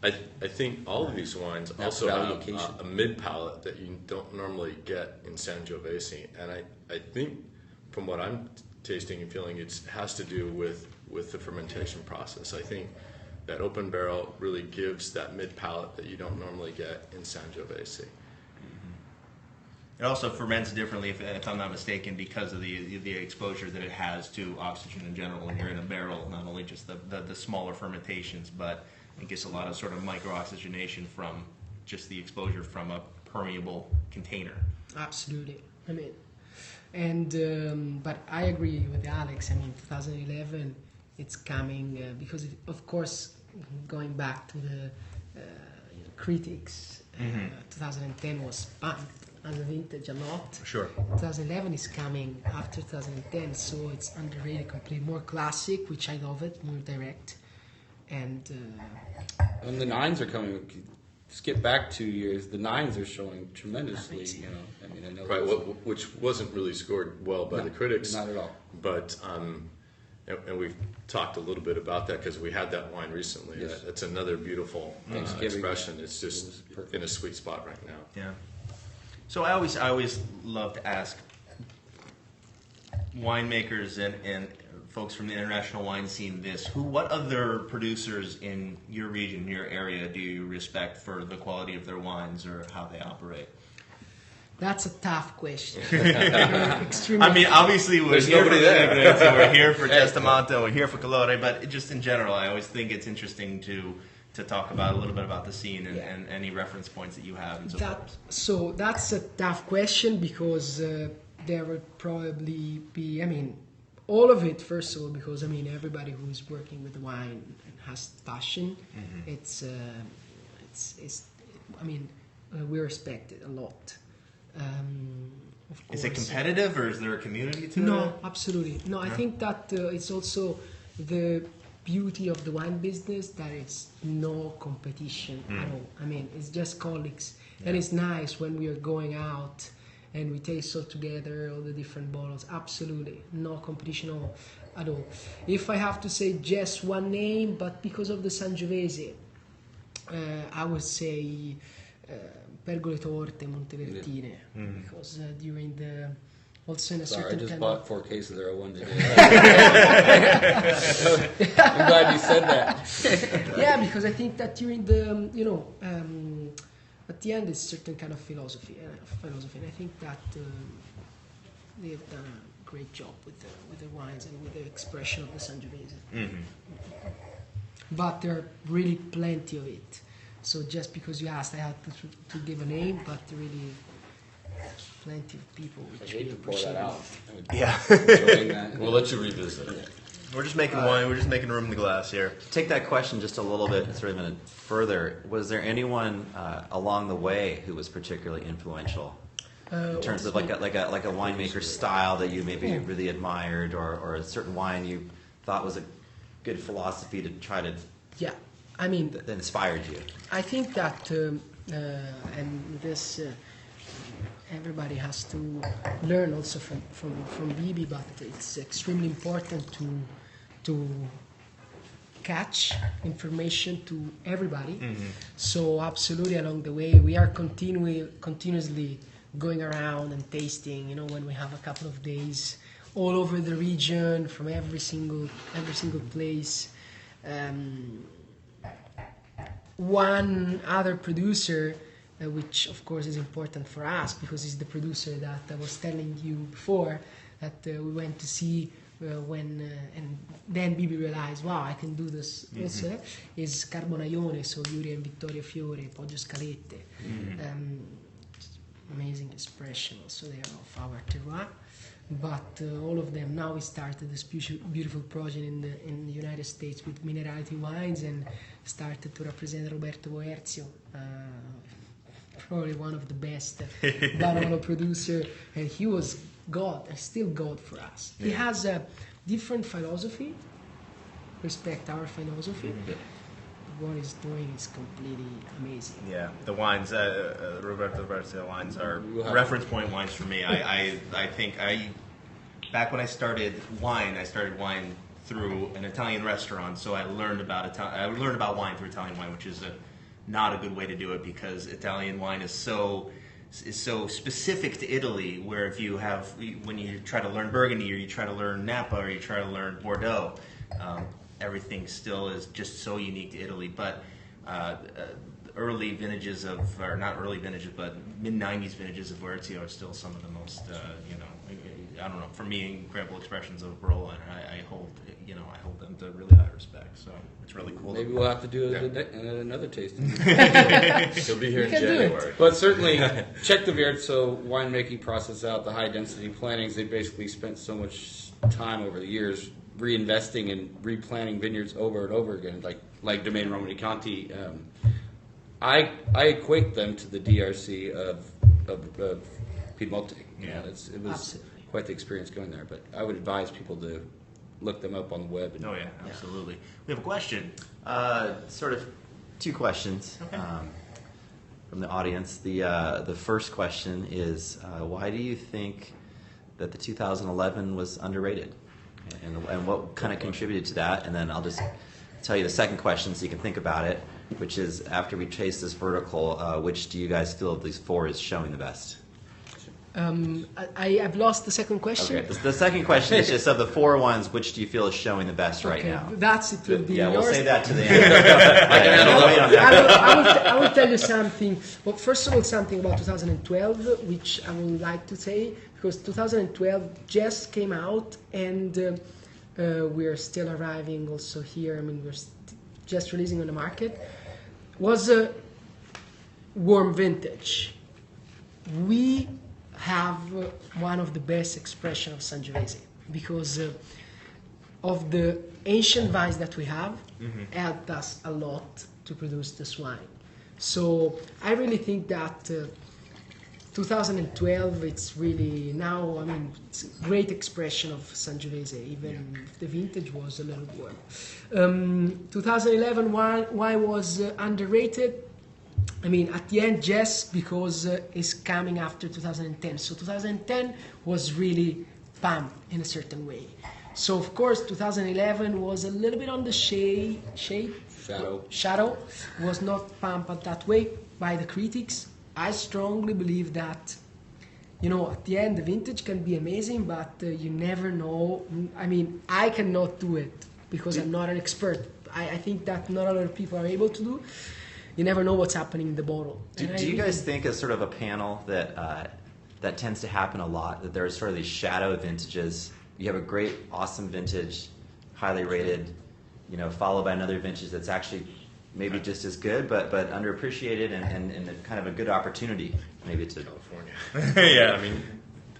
I think all of these wines That's also value have occasion. a mid palate that you don't normally get in Sangiovese, and I think from what I'm tasting and feeling, it has to do with the fermentation process. I think that open barrel really gives that mid palate that you don't normally get in Sangiovese. It also ferments differently, if I'm not mistaken, because of the exposure that it has to oxygen in general when you're in a barrel. Not only just the smaller fermentations, but it gets a lot of sort of micro-oxygenation from just the exposure from a permeable container. Absolutely. I mean, and but I agree with Alex. I mean, 2011, it's coming because, of course, going back to the critics, 2010 was pumped as a vintage a lot. Sure. 2011 is coming after 2010, so it's underrated, complete, more classic, which I love it, more direct, and the nines are coming. Skip back 2 years, the nines are showing tremendously. Amazing. You know, I mean, I know Right, which wasn't really scored well by the critics. Not at all. But and we've talked a little bit about that because we had that wine recently. Yes. That's another beautiful Thanksgiving. expression. It's just in a sweet spot right now. Yeah. So I always love to ask winemakers and folks from the international wine scene this: what other producers in your region, your area, do you respect for the quality of their wines or how they operate? that's a tough question. Extremely. I mean, obviously we're There's here for nobody there. Bibi Graetz, and we're here for Testamatta, we're here for Colore, but just in general, I always think it's interesting to talk about a little bit about the scene and any reference points that you have and so forth. So that's a tough question because there would probably be, I mean, all of it, first of all, because, I mean, everybody who's working with wine and has passion, it's I mean, we respect it a lot. Of Is it course. competitive or is there a community to it? No, absolutely. No, I think that it's also the beauty of the wine business that it's no competition at all. I mean, it's just colleagues. And it's nice when we are going out and we taste all together, all the different bottles. Absolutely. No competition at all. If I have to say just one name, but because of the Sangiovese, I would say Pergole Torte, Montevertine, because during the also in a Sorry, I certain just kind bought of 4 cases there. I wanted to. I'm glad you said that. yeah, because I think that during the at the end it's certain kind of philosophy, and I think that they've done a great job with the wines and with the expression of the Sangiovese. But there are really plenty of it. So just because you asked, I had to give a name, but really plenty of people which I hate really to pour appreciate that it. out. Yeah. Enjoying that. We'll let you revisit it. We're just making wine. We're just making room in the glass here. Take that question just a little bit, sort of further. Was there anyone along the way who was particularly influential in terms of like a winemaker style that you maybe really admired, or a certain wine you thought was a good philosophy to try to Yeah, I mean, that inspired you? I think that, and this, everybody has to learn also from Bibi, but it's extremely important to catch information to everybody. So absolutely along the way, we are continuously going around and tasting, when we have a couple of days all over the region, from every single place. One other producer, which of course is important for us because he's the producer that I was telling you before, that we went to see when, and then Bibi realized, wow, I can do this also, is Carbonaione, so Iuria and Vittoria Fiore, Poggio Scalette. Amazing expression also there of our terroir. But all of them, now we started this beautiful project in the United States with Minerality Wines and started to represent Roberto Boerzio, probably one of the best Barolo producer, and he was God, and still God for us. He has a different philosophy, respect our philosophy. What he's doing is completely amazing. Yeah, the wines, Roberto Boerzio wines are reference point wines for me. I think back when I started wine through an Italian restaurant, so I learned about wine through Italian wine, which is not a good way to do it because Italian wine is so specific to Italy. Where when you try to learn Burgundy, or you try to learn Napa, or you try to learn Bordeaux. Everything still is just so unique to Italy, but early vintages not early vintages, but mid-90s vintages of Boerzio are still some of the most, I don't know, for me, incredible expressions of Barolo, and I hold them to really high respect. So it's really cool. Maybe we'll have to do another tasting. He'll be here in can do it. January. But certainly, check the Graetz winemaking process out, the high density plantings. They basically spent so much time over the years reinvesting and replanting vineyards over and over again, like Domaine Romanée-Conti. I equate them to the DRC of Piemonte. Yeah. It was Absolutely. quite the experience going there. But I would advise people to look them up on the web. Oh yeah, absolutely. We have a question. Sort of two questions from the audience. The first question is, why do you think that the 2011 was underrated, and what kind of contributed to that? And then I'll just tell you the second question so you can think about it, which is, after we taste this vertical, which do you guys feel of these four is showing the best? I have lost the second question. Okay, the second question is just, of the four ones, which do you feel is showing the best right Okay, now? that's it. Will be Yeah, we'll yours. say that to the end. Wait on that. I will tell you something. Well, first of all, something about 2012, which I would like to say, because 2012 just came out, and we are still arriving also here. I mean, we're just releasing on the market. Was a warm vintage. We have one of the best expression of Sangiovese, because of the ancient vines that we have, helped us a lot to produce this wine. So I really think that 2012, it's really now, I mean, it's a great expression of Sangiovese, even if the vintage was a little warm. 2011 why was underrated? I mean, at the end, just because it's coming after 2010. So 2010 was really pumped in a certain way. So, of course, 2011 was a little bit on the shadow, was not pumped that way by the critics. I strongly believe that, at the end, the vintage can be amazing, but you never know. I mean, I cannot do it because I'm not an expert. I think that not a lot of people are able to do. You never know what's happening in the bottle. Do you guys think, as sort of a panel, that that tends to happen a lot, that there's sort of these shadow vintages? You have a great, awesome vintage, highly rated, followed by another vintage that's actually maybe just as good, but underappreciated, and kind of a good opportunity maybe to... California. Yeah, I mean,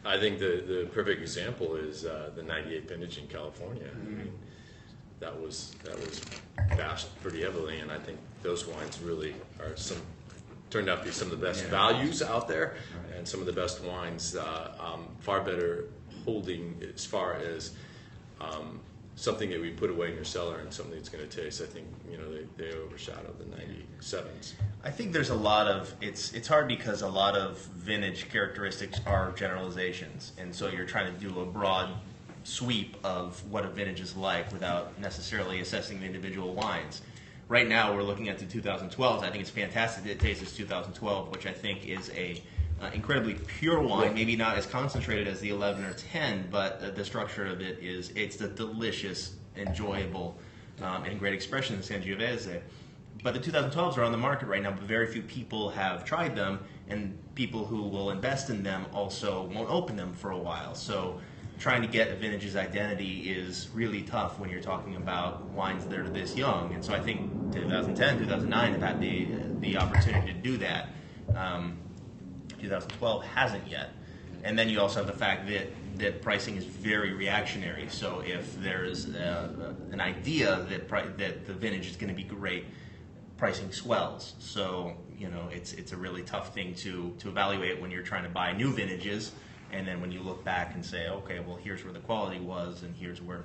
I think the perfect example is the 98 vintage in California. I mean, that was bashed pretty heavily, and I think those wines really turned out to be some of the best values out there, and some of the best wines, far better holding as far as something that we put away in your cellar and something that's going to taste. I think they overshadow the 97s. I think there's a lot of it's hard because a lot of vintage characteristics are generalizations, and so you're trying to do a broad sweep of what a vintage is like without necessarily assessing the individual wines. Right now, we're looking at the 2012s. I think it's fantastic that it tastes as 2012, which I think is a incredibly pure wine. Maybe not as concentrated as the 11 or 10, but the structure of it it's the delicious, enjoyable, and great expression of Sangiovese. But the 2012s are on the market right now, but very few people have tried them, and people who will invest in them also won't open them for a while. So trying to get a vintage's identity is really tough when you're talking about wines that are this young. And so I think 2010, 2009 have had the opportunity to do that. 2012 hasn't yet. And then you also have the fact that pricing is very reactionary. So if there's an idea that the vintage is going to be great, pricing swells. So it's a really tough thing to evaluate when you're trying to buy new vintages. And then when you look back and say, okay, well, here's where the quality was, and here's where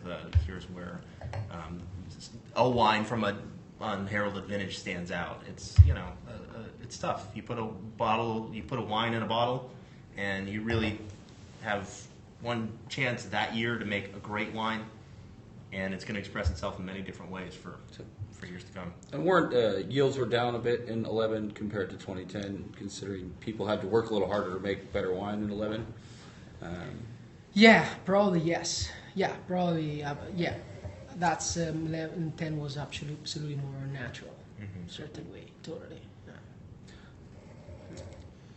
a wine from a unheralded vintage stands out. It's it's tough. You put a wine in a bottle, and you really have one chance that year to make a great wine, and it's going to express itself in many different ways for years to come. And yields were down a bit in 11 compared to 2010, considering people had to work a little harder to make better wine in 11. Yeah, probably yes. Yeah, probably yeah. That's 11, 10 was absolutely more natural, certain way, totally. Yeah.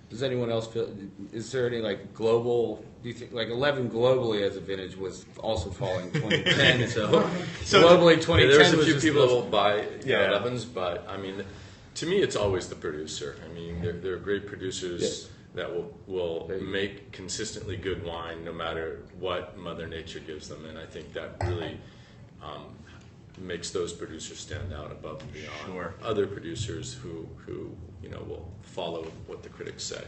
Does anyone else feel? Is there any like global? Do you think like 11 globally as a vintage was also falling 2010? So globally, 2010 there's a was few just people the that most- will buy Yeah. 11s, but I mean, to me, it's always the producer. I mean, there are great producers Yes. that will make consistently good wine no matter what Mother Nature gives them, and I think that really makes those producers stand out above and beyond Sure. other producers who will follow what the critics say.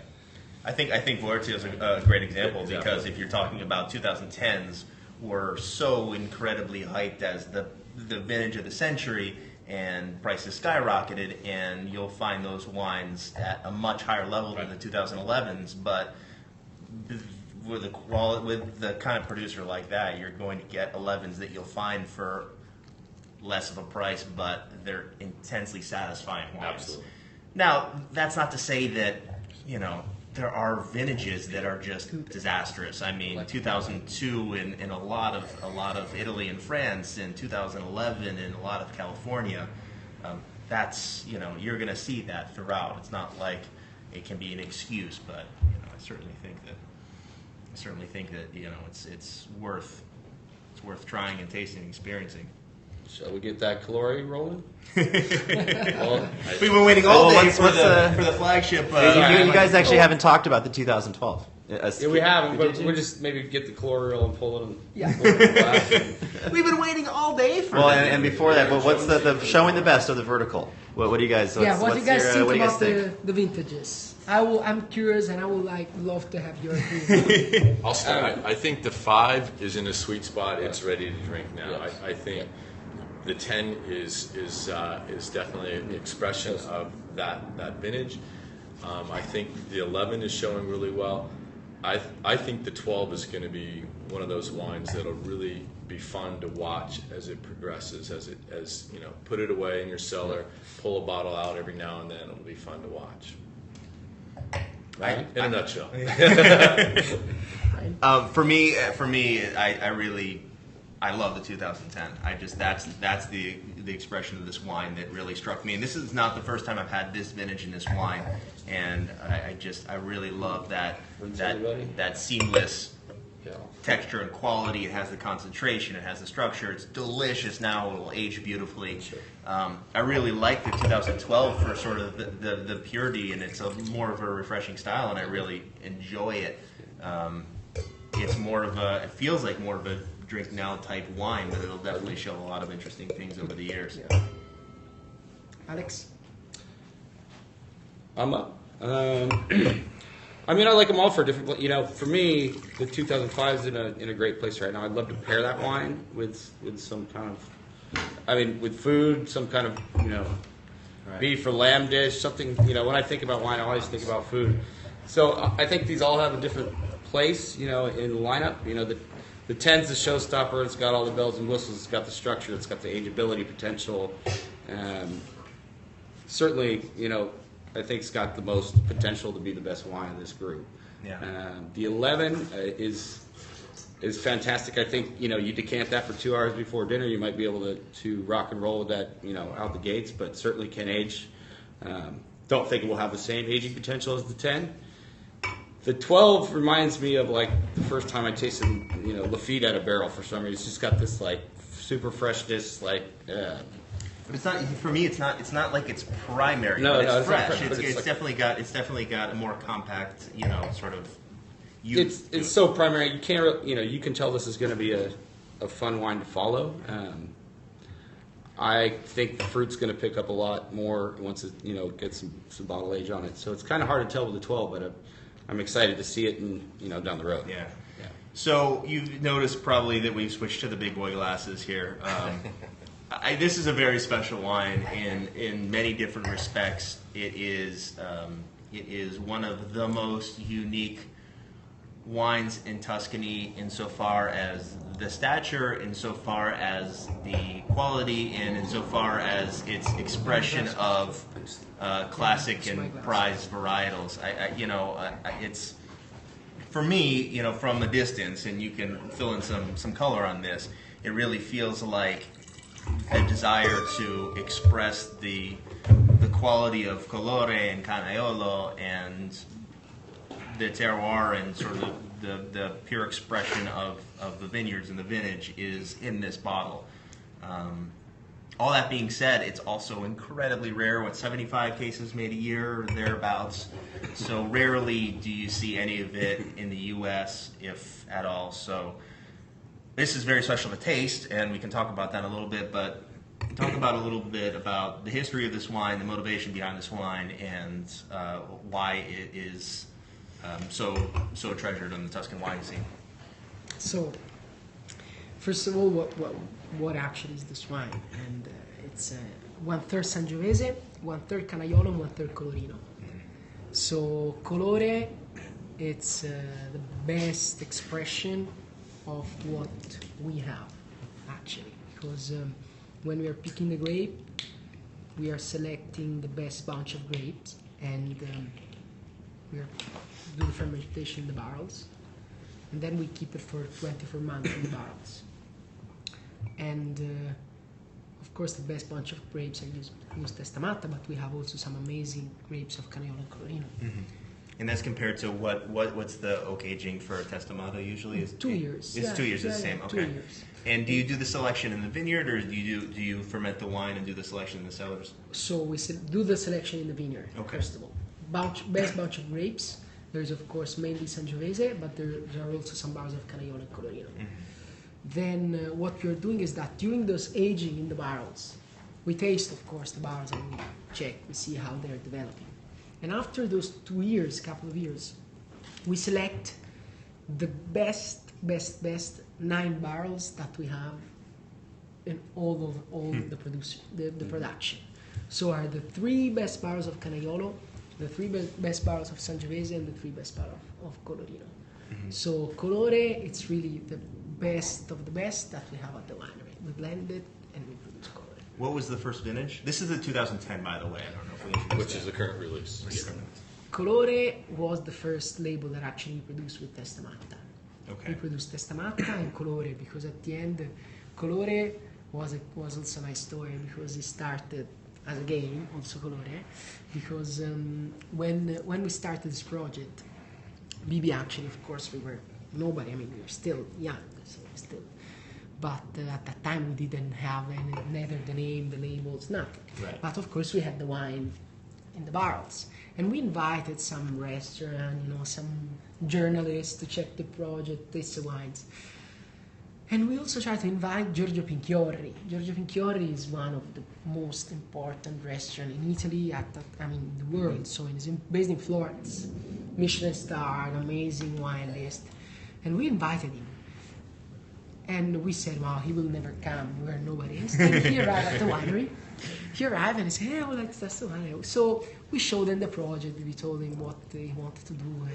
I think Vorti is a great example Exactly. because if you're talking about 2010s were so incredibly hyped as the vintage of the century, and prices skyrocketed, and you'll find those wines at a much higher level than the 2011s. But with the kind of producer like that, you're going to get 11s that you'll find for less of a price, but they're intensely satisfying wines. Absolutely. Now, that's not to say that, there are vintages that are just disastrous. I mean, 2002 in a lot of Italy and France, and 2011 in a lot of California. That's, you're going to see that throughout. It's not like it can be an excuse, but I certainly think that it's worth trying and tasting and experiencing. Shall we get that Colore rolling? We've been waiting all day for the flagship. You guys actually haven't talked about the 2012. Yeah, we haven't, but Did you? we'll just maybe get the Colore reel and pull it in. Yeah. Pull it in the glass and- We've been waiting all day for Well, that. and before that, but what's the showing the best of the vertical? What do you guys? What do you guys think what do you guys about think? the vintages? I'm curious, and I would love to have your opinion. I'll start. I think the 5 is in a sweet spot. It's ready to drink now. Yes. I think the 10 is definitely an expression of that vintage. I think the 11 is showing really well. I think the 12 is going to be one of those wines that'll really be fun to watch as it progresses. As put it away in your cellar, pull a bottle out every now and then. It'll be fun to watch. In a nutshell. For me, I love the 2010. That's the expression of this wine that really struck me. And this is not the first time I've had this vintage in this wine, and I really love that seamless Yeah. texture and quality. It has the concentration. It has the structure. It's delicious now. It will age beautifully. Sure. I really like the 2012 for sort of the purity, and it's more of a refreshing style, and I really enjoy it. It feels like more of a drink now type wine, but it'll definitely show a lot of interesting things over the years. Yeah. Alex? I'm up. I mean, I like them all for different. For me, the 2005 is in a great place right now. I'd love to pair that wine with some kind of, with food, some kind of beef or lamb dish, something. When I think about wine, I always think about food. So I think these all have a different place, in the lineup. The 10's the showstopper. It's got all the bells and whistles. It's got the structure. It's got the ageability potential. Certainly, I think it's got the most potential to be the best wine in this group. Yeah. The 11 is fantastic. I think you decant that for 2 hours before dinner. You might be able to rock and roll with that out the gates, but certainly can age. Don't think it will have the same aging potential as the 10. The 12 reminds me of like the first time I tasted Lafite out of barrel for some reason. It's just got this like super freshness, like. But it's not for me. It's not like it's primary. No, but no, it's it's not fresh. primary, but It's it's definitely got a more compact, sort of. It's so primary. You can't you can tell this is going to be a fun wine to follow. I think the fruit's going to pick up a lot more once it gets some bottle age on it. So it's kind of hard to tell with the 12, but I'm excited to see it down the road. Yeah. So you've noticed probably that we've switched to the big boy glasses here. This is a very special wine in many different respects. It is one of the most unique wines in Tuscany insofar as the stature, insofar as the quality, and insofar as its expression of classic and prized varietals. It's for me, from a distance, and you can fill in some color on this. It really feels like the desire to express the quality of Colore and Canaiolo and the terroir and sort of the pure expression of the vineyards and the vintage is in this bottle. All that being said, it's also incredibly rare. 75 cases made a year or thereabouts. So rarely do you see any of it in the U.S., if at all. So this is very special to taste, and we can talk about that a little bit, but talk about a little bit about the history of this wine, the motivation behind this wine, and why it is so treasured on the Tuscan wine scene. So, first of all, what actually is this wine? And it's 1/3 Sangiovese, 1/3 Canaiolo, and 1/3 Colorino. So Colore, it's the best expression of what we have, actually, because when we are picking the grape, we are selecting the best bunch of grapes, and we are doing fermentation in the barrels, and then we keep it for 24 months in the barrels. And of course, the best bunch of grapes are use Testamatta, but we have also some amazing grapes of Canaiolo and Colorino. Mm-hmm. And that's compared to what's the oak aging for Testamatta usually? Is 2 years. It's 2 years. It's the same. Okay. 2 years. And do you do the selection in the vineyard, or do you ferment the wine and do the selection in the cellars? So we do the selection in the vineyard, Okay. first of all. Best bunch of grapes. There's, of course, mainly Sangiovese, but there are also some barrels of Canaiolo and Colorino. Mm-hmm. Then what we're doing is that during those aging in the barrels, we taste, of course, the barrels and we check, we see how they're developing. And after those 2 years, couple of years, we select the best 9 barrels that we have in all the production. So are the 3 best barrels of Canaiolo, the 3 best barrels of Sangiovese, and the 3 best barrels of Colorino. Mm-hmm. So Colore, it's really the best of the best that we have at the winery. We blend it and we produce Colore. What was the first vintage? This is the 2010, by the way. I don't know if we introduced Which is the current release. Colore was the first label that actually produced with Testamatta. Okay. We produced Testamatta and Colore because at the end, Colore was also a nice story because it started as a game, also Colore, because when we started this project, Bibi actually, of course, we were nobody. I mean, we were still young, so still. But at that time, we didn't have neither the name, the labels, nothing. Right. But of course, we had the wine in the barrels, and we invited some restaurant, some journalists to check the project, taste the wines. And we also tried to invite Giorgio Pinchiorri. Giorgio Pinchiorri is one of the most important restaurants in Italy, the world. So he's based in Florence, Michelin star, an amazing wine list. And we invited him. And we said, wow, he will never come. We're nobody. Instead, he arrived at the winery. He arrived and he said, hey, I would like to test the winery. So we showed him the project. We told him what he wanted to do.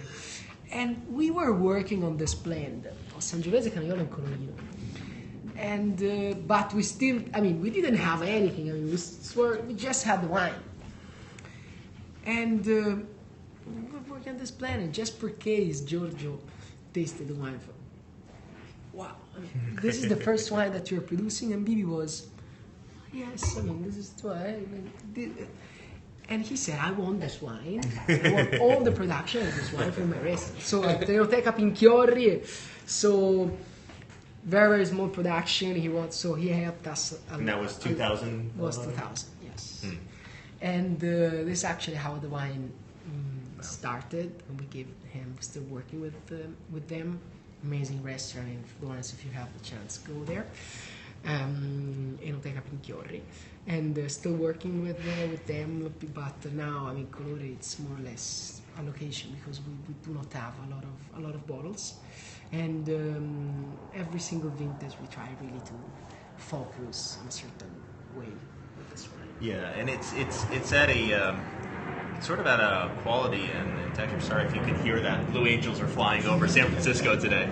And we were working on this blend of Sangiovese, Canaiolo, and Colorino. And but we still, we didn't have anything. We just had the wine. And we were working on this blend, and just per case, Giorgio tasted the wine. Wow, this is the first wine that you're producing, and Bibi was, yes, this is wine. And he said, I want this wine. I want all the production of this wine for my restaurant. So at Enoteca Pinchiorri, so very, very small production. He helped us. And that was 2000? Was 2000, yes. Hmm. And this is actually how the wine started. And we gave him, still working with them. Amazing restaurant in Florence, if you have the chance, go there. Enoteca Pinchiorri. And still working with them, but now Colore, it's more or less a location because we do not have a lot of bottles, and every single vintage we try really to focus in a certain way with this one. Yeah, and it's at a sort of at a quality and texture. Sorry if you can hear that. Blue Angels are flying over San Francisco today.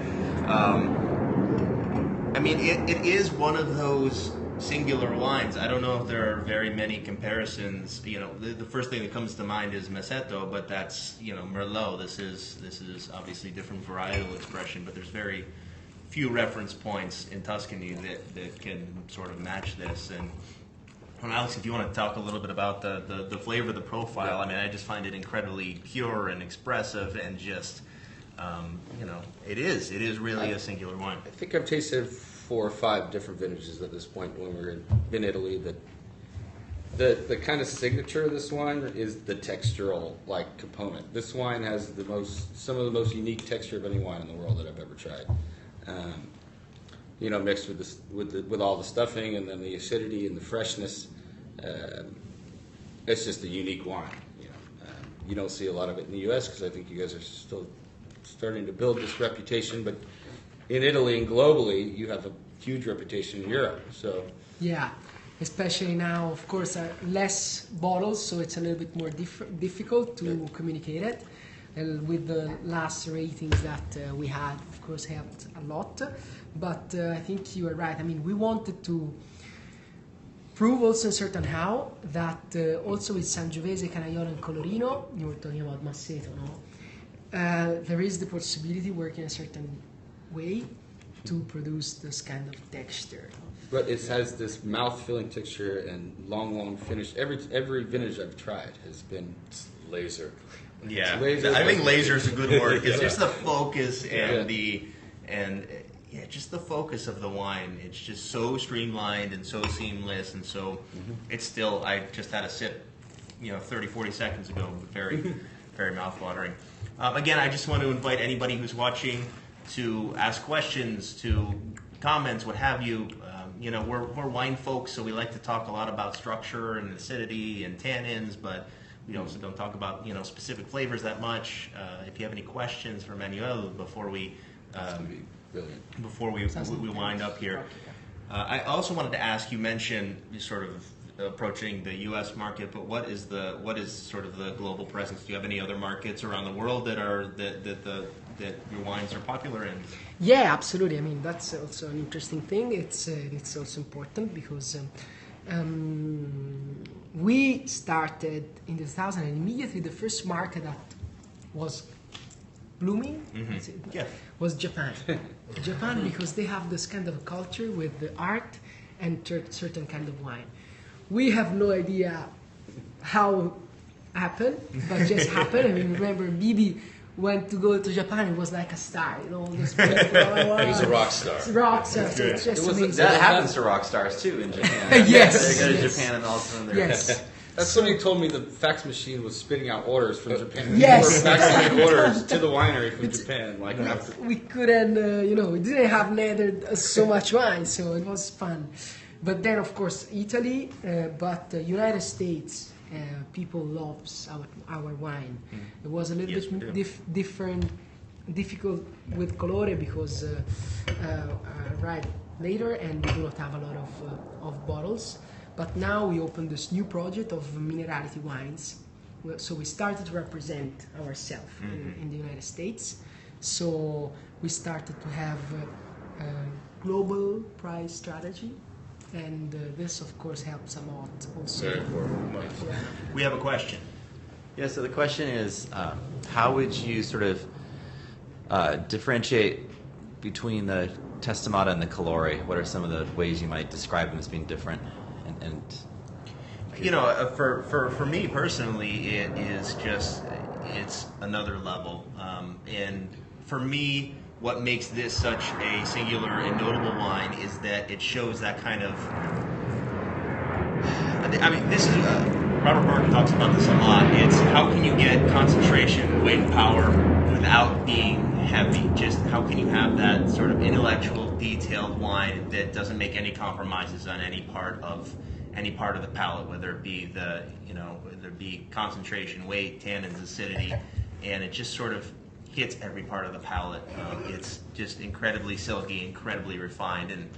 It is one of those singular wines. I don't know if there are very many comparisons. The first thing that comes to mind is Messetto, but that's Merlot. This is obviously different varietal expression, but there's very few reference points in Tuscany that can sort of match this. And Well, Alex, if you want to talk a little bit about the flavor, the profile, I mean, I just find it incredibly pure and expressive, and just, it is really a singular wine. I think I've tasted 4 or 5 different vintages at this point when we were in Italy. The kind of signature of this wine is the textural component. This wine has some of the most unique texture of any wine in the world that I've ever tried. Mixed with all the stuffing and then the acidity and the freshness. It's just a unique wine. You don't see a lot of it in the U.S. because I think you guys are still starting to build this reputation. But in Italy and globally, you have a huge reputation in Europe. So Yeah, especially now, of course, less bottles, so it's a little bit more difficult to communicate it. And with the last ratings that we had, of course, helped a lot. But I think you are right. I mean, we wanted to prove also in certain how that also with Sangiovese, Canaiolo, and Colorino, you were talking about Masseto, no? There is the possibility working a certain way to produce this kind of texture. But it has this mouth-filling texture and long finish. Every vintage I've tried has been Laser. Yeah, Laser. I think laser is a good word. It's Yeah. just the focus and Yeah. just the focus of the wine. It's just so streamlined and so seamless, and so it's still. I just had a sip, 30, 40 seconds ago. Very, very mouthwatering. Again, I just want to invite anybody who's watching to ask questions, to comments, what have you. We're wine folks, so we like to talk a lot about structure and acidity and tannins, but we also don't talk about specific flavors that much. If you have any questions for Manuel before we wind up here, I also wanted to ask. You mentioned you sort of approaching the U.S. market, but what is sort of the global presence? Do you have any other markets around the world that your wines are popular in? Yeah, absolutely. I mean, that's also an interesting thing. It's also important because we started in 2000, and immediately the first market that was blooming was Japan. Japan, because they have this kind of culture with the art and certain kind of wine. We have no idea how happened, but just happened. I mean, remember Bibi went to go to Japan, it was like a star, those people, He was a rock star. Rock star, so it's just amazing. That happens to rock stars too in Japan. Yes. They go to Yes. Japan and all of a sudden they're Yes. That's when he told me the fax machine was spitting out orders from Japan. Yes. We were faxing orders to the winery from Japan. We couldn't, we didn't have neither so much wine, so it was fun. But then, of course, Italy, but United States, people loves our wine. It was a little bit difficult with Colore because arrived later and we do not have a lot of bottles. But now we opened this new project of minerality wines. So we started to represent ourselves in the United States. So we started to have a global price strategy. And this, of course, helps a lot also. Very important. Yeah. We have a question. Yeah, so the question is, how would you sort of differentiate between the Testamatta and the Colore? What are some of the ways you might describe them as being different? And for me personally, it's another level. And for me, what makes this such a singular and notable wine is that it shows that kind of. I mean, this is Robert Barker talks about this a lot. It's how can you get concentration, weight, and power without being heavy? Just how can you have that sort of intellectual, detailed wine that doesn't make any compromises on any part of the palate, whether it be whether it be concentration, weight, tannins, acidity, and it just sort of hits every part of the palate. It's just incredibly silky, incredibly refined, and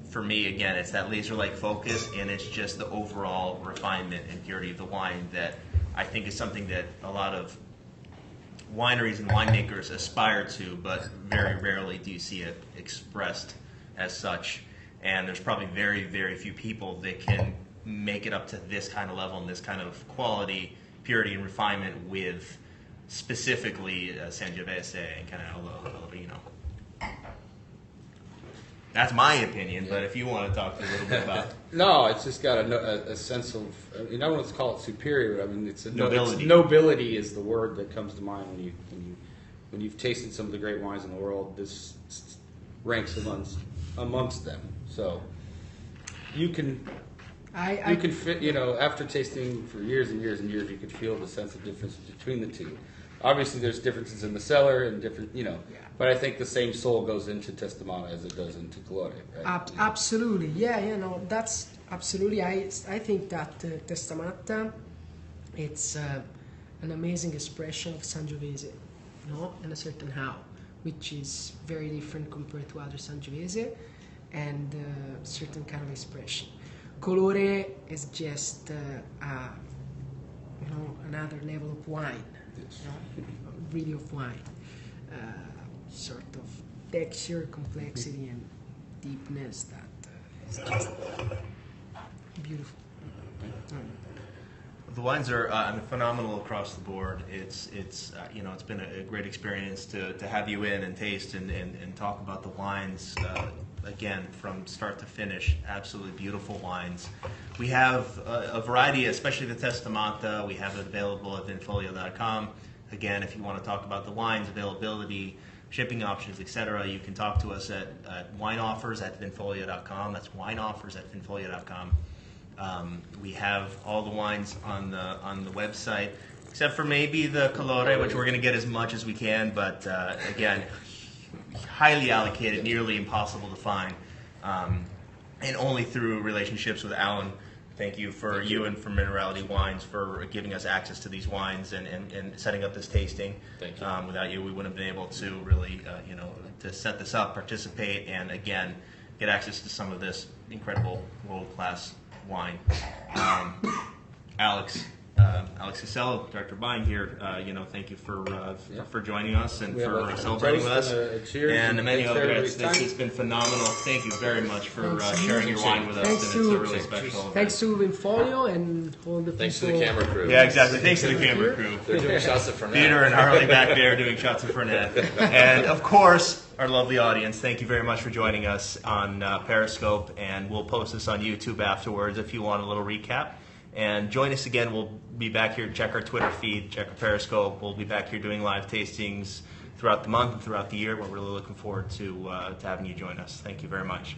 for me, again, it's that laser-like focus, and it's just the overall refinement and purity of the wine that I think is something that a lot of wineries and winemakers aspire to, but very rarely do you see it expressed as such. And there's probably very, very few people that can make it up to this kind of level and this kind of quality, purity, and refinement with specifically Sangiovese and Canaiolo. That's my opinion, but if you want to talk a little bit about No, it's just got a sense of, I mean, I don't want to call it superior, but I mean, Nobility. Nobility is the word that comes to mind when you've tasted some of the great wines in the world. This ranks amongst them. So you can fit, after tasting for years and years and years, you could feel the sense of difference between the two. Obviously, there's differences in the cellar and different, but I think the same soul goes into Testamatta as it does into Colore, right? Absolutely, yeah, that's absolutely. I think that Testamatta, it's an amazing expression of Sangiovese, in a certain how, which is very different compared to other Sangiovese, and certain kind of expression. Colore is just another level of wine. Really of wine, sort of texture, complexity, and deepness that is just beautiful. The wines are phenomenal across the board. It's been a great experience to have you in and taste and talk about the wines. Again, from start to finish, absolutely beautiful wines. We have a variety, especially the Testamatta. We have it available at vinfolio.com. Again, if you want to talk about the wines, availability, shipping options, etc., you can talk to us at wineoffers@vinfolio.com. That's wineoffers@vinfolio.com. We have all the wines on the website, except for maybe the Colore, which we're going to get as much as we can. But again, highly allocated, nearly impossible to find, and only through relationships with Alan. Thank you and for Minerality Wines for giving us access to these wines and setting up this tasting. Thank you. Without you, we wouldn't have been able to really, to set this up, participate, and again, get access to some of this incredible world-class wine. Alex Casello, Director of Buying here, thank you for joining us and for celebrating with us. And Emmanuel Graetz, this has been phenomenal. Thank you very much for sharing your wine with us. Thanks and it's a really special event. Thanks to Vinfolio and all the Thanks to people. the camera crew. Yeah, exactly. Thanks to the camera crew. They're doing shots of Fernet. Peter and Harley back there doing shots of Fernet. And of course, our lovely audience, thank you very much for joining us on Periscope. And we'll post this on YouTube afterwards if you want a little recap. And join us again. We'll be back here. Check our Twitter feed, check our Periscope. We'll be back here doing live tastings throughout the month and throughout the year. We're really looking forward to having you join us. Thank you very much.